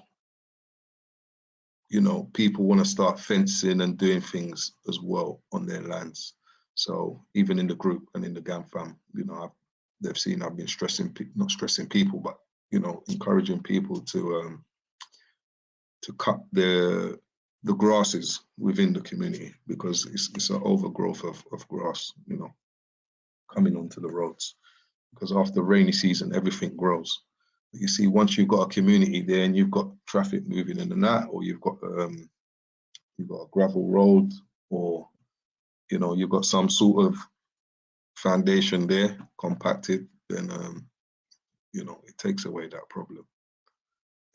you know, people want to start fencing and doing things as well on their lands. So even in the group and in the GAM fam, you know, they've seen I've been not stressing people, but, you know, encouraging people to cut the grasses within the community, because it's an overgrowth of grass, you know, coming onto the roads. Because after rainy season, everything grows. You see, once you've got a community there and you've got traffic moving in and out, or you've got a gravel road, or, you know, you've got some sort of foundation there compacted, then you know, it takes away that problem.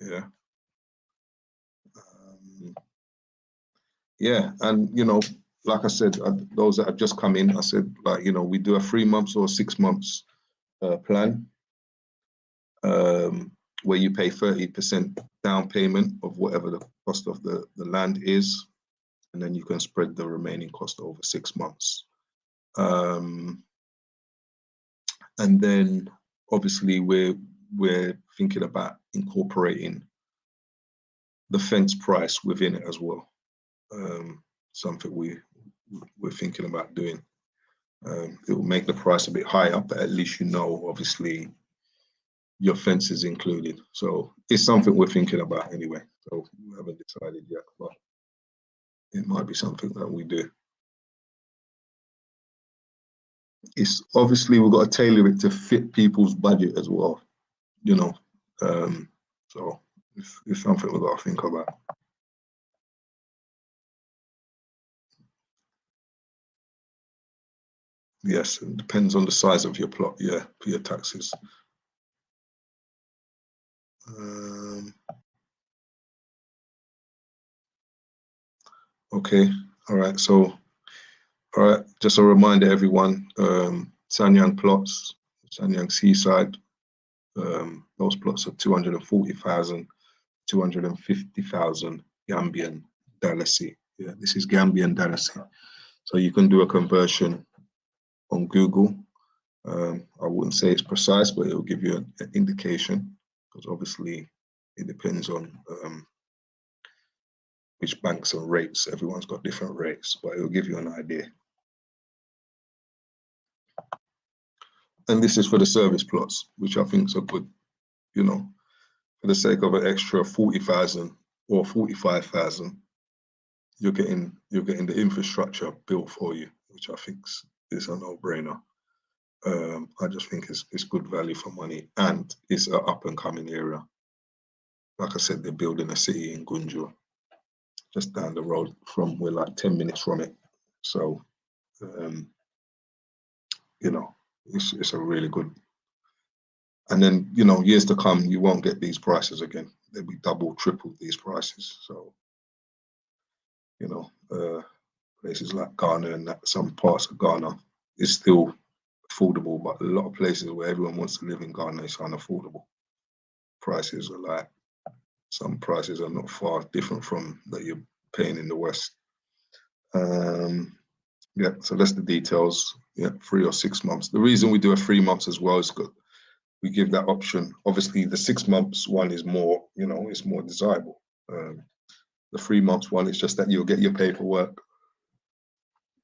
Yeah. Yeah, and you know, like I said, those that have just come in, I said, like, you know, we do a 3 months or 6 months plan, where you pay 30% down payment of whatever the cost of the land is, and then you can spread the remaining cost over 6 months. And then obviously we're thinking about incorporating the fence price within it as well. Something we're thinking about doing. It will make the price a bit higher, but at least, you know, obviously your fence is included. So it's something we're thinking about anyway. So we haven't decided yet, but it might be something that we do. It's obviously we've got to tailor it to fit people's budget as well, you know. So it's something we've got to think about. Yes, it depends on the size of your plot, yeah, for your taxes. Okay, all right, so, all right, just a reminder, everyone, Sanyang plots, Sanyang Seaside, those plots are 240,000, 250,000 Gambian dalasi. Yeah, this is Gambian dalasi. So you can do a conversion on Google. I wouldn't say it's precise, but it will give you an indication, because obviously it depends on which banks and rates. Everyone's got different rates, but it will give you an idea. And this is for the service plots, which I think is a good, you know, for the sake of an extra 40,000 or 45,000, you're getting the infrastructure built for you, which I think is a no-brainer. I just think it's good value for money, and it's an up and coming area. Like I said, they're building a city in Gunjur, just down the road from, we're like 10 minutes from it. So, you know, it's a really good. And then, you know, years to come, you won't get these prices again. They'll be double, triple these prices. So, you know, places like Ghana and some parts of Ghana is still affordable, but a lot of places where everyone wants to live in Ghana is unaffordable. Prices are like, some prices are not far different from that you're paying in the West. Yeah, so that's the details. Yeah, 3 or 6 months. The reason we do a 3 months as well is good. We give that option. Obviously, the 6 months one is more, you know, it's more desirable. The 3 months one is just that you'll get your paperwork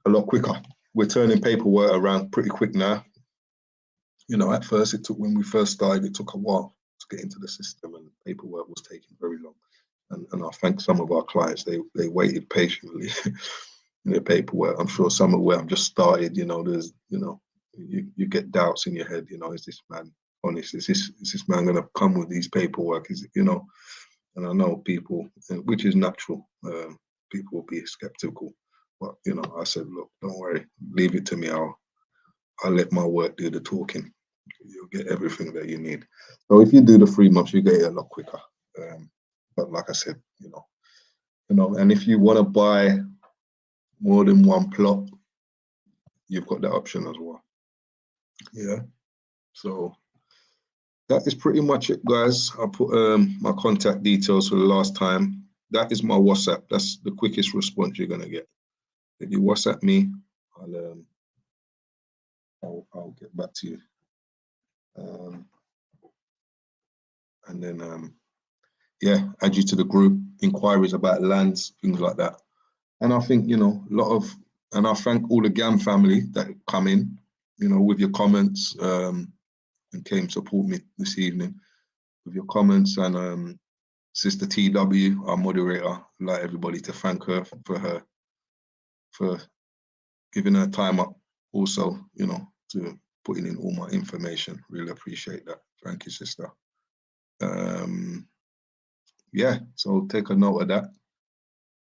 a lot quicker. We're turning paperwork around pretty quick now. You know, at first it took, when we first started, it took a while to get into the system, and paperwork was taking very long. And I thank some of our clients, they waited patiently in their paperwork. I'm sure some of where I've just started, you know, there's, you know, you get doubts in your head, you know, is this man honest? Is this man gonna come with these paperwork? Is it, you know? And I know people, which is natural, people will be skeptical. But, you know, I said, look, don't worry, leave it to me. I'll let my work do the talking. You'll get everything that you need. So if you do the 3 months, you get it a lot quicker. But like I said, you know, and if you want to buy more than one plot, you've got that option as well. Yeah. So that is pretty much it, guys. I put my contact details for the last time. That is my WhatsApp. That's the quickest response you're gonna get. if you WhatsApp me, I'll get back to you. And then yeah, add you to the group, inquiries about lands, things like that. And I think, you know, and I thank all the GAM family that come in, you know, with your comments, and came support me this evening with your comments. And Sister TW, our moderator, I'd like everybody to thank her for giving her time up also, you know, to putting in all my information. Really appreciate that. Thank you, sister. Yeah, so take a note of that.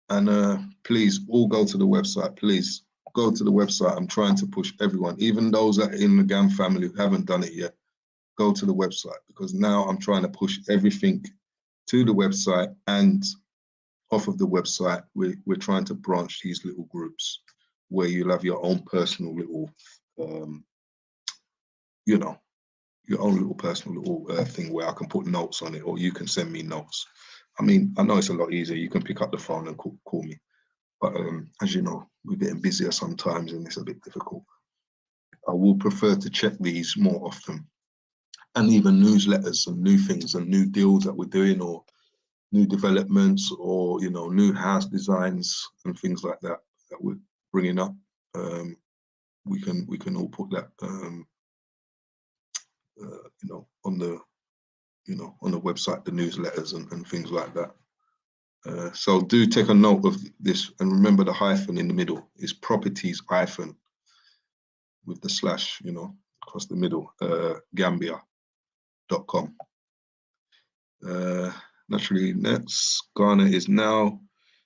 And please all go to the website. Please go to the website. I'm trying to push everyone, even those that are in the GAM family who haven't done it yet, go to the website, because now I'm trying to push everything to the website, and off of the website, we're trying to branch these little groups where you'll have your own personal little, you know, your own little personal little thing where I can put notes on it, or you can send me notes. I mean, I know it's a lot easier. You can pick up the phone and call me. But as you know, we're getting busier sometimes and it's a bit difficult. I will prefer to check these more often, and even newsletters and new things and new deals that we're doing, or new developments, or, you know, new house designs and things like that that we're bringing up. We can all put that, you know, on the, you know, on the website, the newsletters and things like that. So do take a note of this, and remember the hyphen in the middle is properties hyphen with the slash, you know, across the middle, Gambia.com. Naturally, next, Ghana is now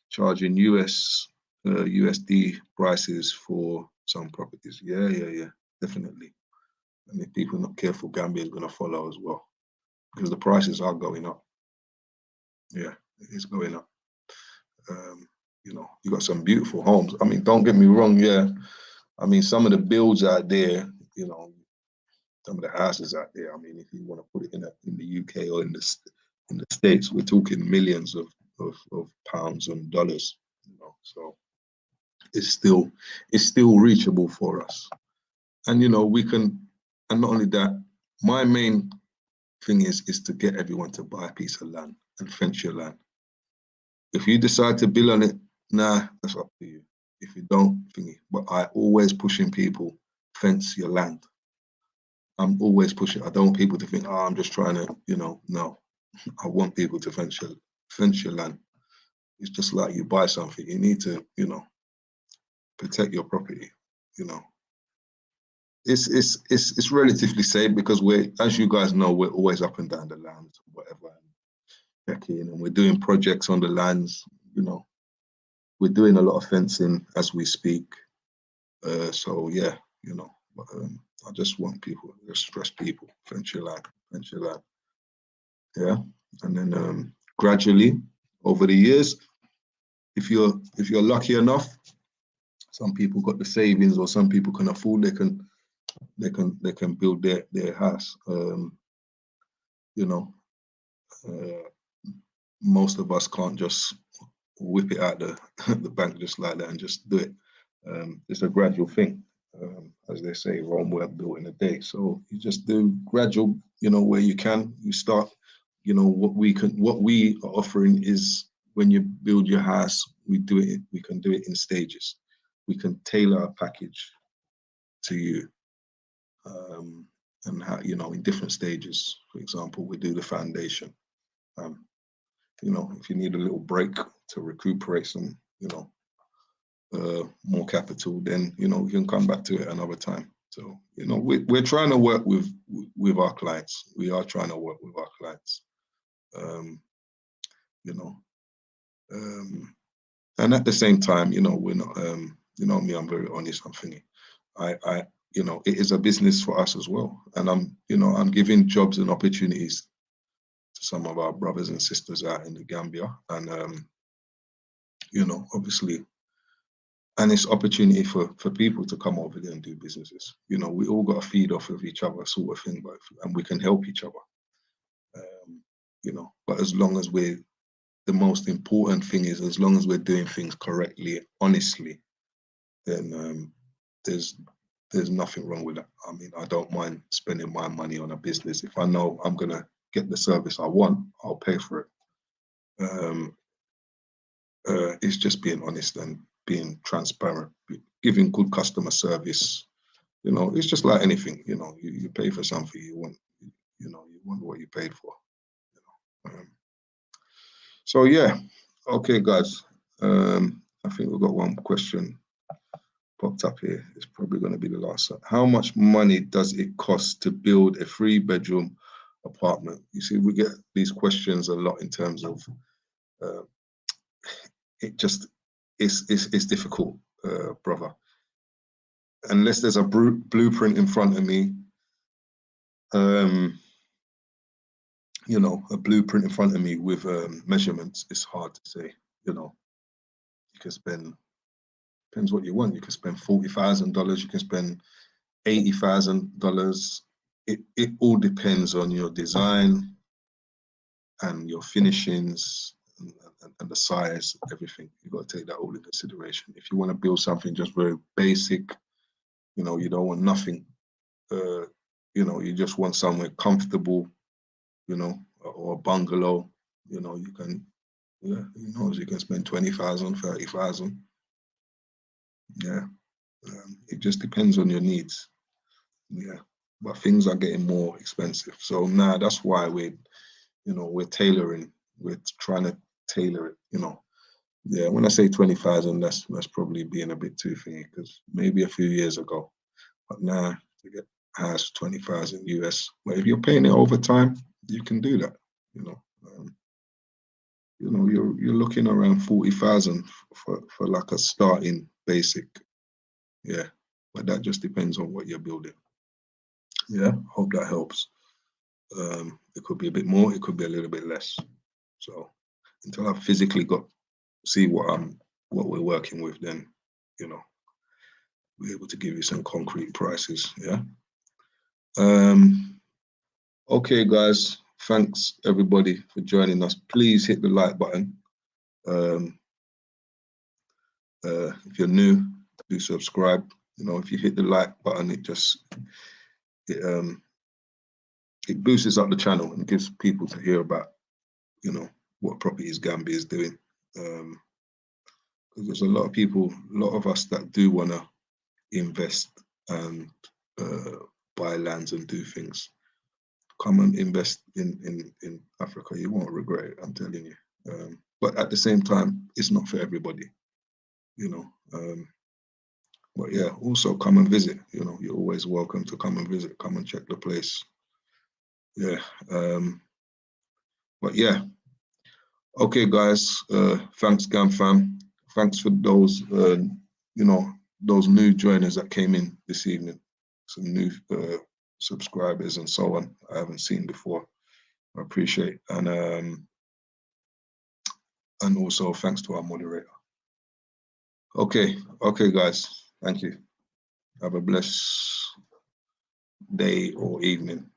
charging USD prices for some properties. Yeah, definitely. And if people are not careful, Gambia is going to follow as well, because the prices are going up. Yeah, it is going up. You know, you got some beautiful homes. I mean, don't get me wrong. Yeah, I mean, some of the builds out there, you know, some of the houses out there. I mean, if you want to put it in the UK or in the States, we're talking millions of pounds and dollars. You know, so it's still reachable for us. And you know, we can. And not only that, my main thing is to get everyone to buy a piece of land and fence your land. If you decide to build on it, nah, that's up to you. If you don't, thingy. But I always pushing people, fence your land. I'm always pushing. I don't want people to think, oh, I'm just trying to, you know, no. I want people to fence your land. It's just like you buy something. You need to, you know, protect your property. You know, it's relatively safe, because as you guys know, we're always up and down the land, whatever, and checking, and we're doing projects on the lands. You know, we're doing a lot of fencing as we speak. So yeah, you know, but, I just want people, just stress people, fence your land. Yeah, and then gradually over the years, if you're lucky enough, some people got the savings, or some people can afford, they can build their house. You know, most of us can't just whip it out the bank just like that and just do it. It's a gradual thing. As they say, Rome weren't built in a day. So you just do gradual, you know, where you can. You start, you know, what we are offering is, when you build your house, we can do it in stages. We can tailor a package to you, and how, you know, in different stages. For example, we do the foundation. You know, if you need a little break to recuperate some, you know, more capital, then, you know, we can come back to it another time. So, you know, we're trying to work with our clients. We are trying to work with our clients. You know, and at the same time, you know, we're not, you know me, I'm very honest. I'm thinking, you know, it is a business for us as well, and I'm giving jobs and opportunities to some of our brothers and sisters out in the Gambia, and you know, obviously. And it's opportunity for people to come over there and do businesses. You know, we all got to feed off of each other, sort of thing, and we can help each other. You know, but as long as the most important thing is, as long as we're doing things correctly, honestly, then there's nothing wrong with that. I mean, I don't mind spending my money on a business. If I know I'm gonna get the service I want, I'll pay for it. It's just being honest and being transparent, giving good customer service. You know, it's just like anything. You know, you pay for something, you want, you want what you paid for. You know. So yeah, okay, guys. I think we've got one question popped up here. It's probably going to be the last one. How much money does it cost to build a 3-bedroom apartment? You see, we get these questions a lot in terms of it's difficult, brother. Unless there's a blueprint in front of me, you know, a blueprint in front of me with measurements, it's hard to say. You know, you can spend, depends what you want. You can spend $40,000. You can spend $80,000. It all depends on your design and your finishings and the size, everything. You've got to take that all in consideration. If you want to build something just very basic, you know, you don't want nothing, you know, you just want somewhere comfortable, you know, or a bungalow, you know, you can, yeah, who knows, you can spend 20,000, 30,000. Yeah, it just depends on your needs. Yeah, but things are getting more expensive. So now that's why we're tailoring, we're trying to tailor it, you know. Yeah, when I say 20,000, that's probably being a bit too thingy, because maybe a few years ago, but now to get house 20,000 US. But if you're paying it over time, you can do that. You know, you're looking around 40,000 for like a starting basic. Yeah, but that just depends on what you're building. Yeah, hope that helps. It could be a bit more, it could be a little bit less. So until I've physically see what we're working with, then, you know, we're able to give you some concrete prices. Yeah. Okay, guys, thanks everybody for joining us. Please hit the like button. If you're new, do subscribe. You know, if you hit the like button, it boosts up the channel and gives people to hear about, you know, what Properties Gambia is doing. Because there's a lot of people, a lot of us that do want to invest and buy lands and do things. Come and invest in Africa. You won't regret it, I'm telling you. But at the same time, it's not for everybody, you know. But yeah, also come and visit. You know, you're always welcome to come and visit, come and check the place. Yeah. But yeah. Okay, guys. Thanks, GamFam. Thanks for those, you know, those new joiners that came in this evening. Some new subscribers and so on I haven't seen before. I appreciate, and also thanks to our moderator. Okay, guys, thank you. Have a blessed day or evening.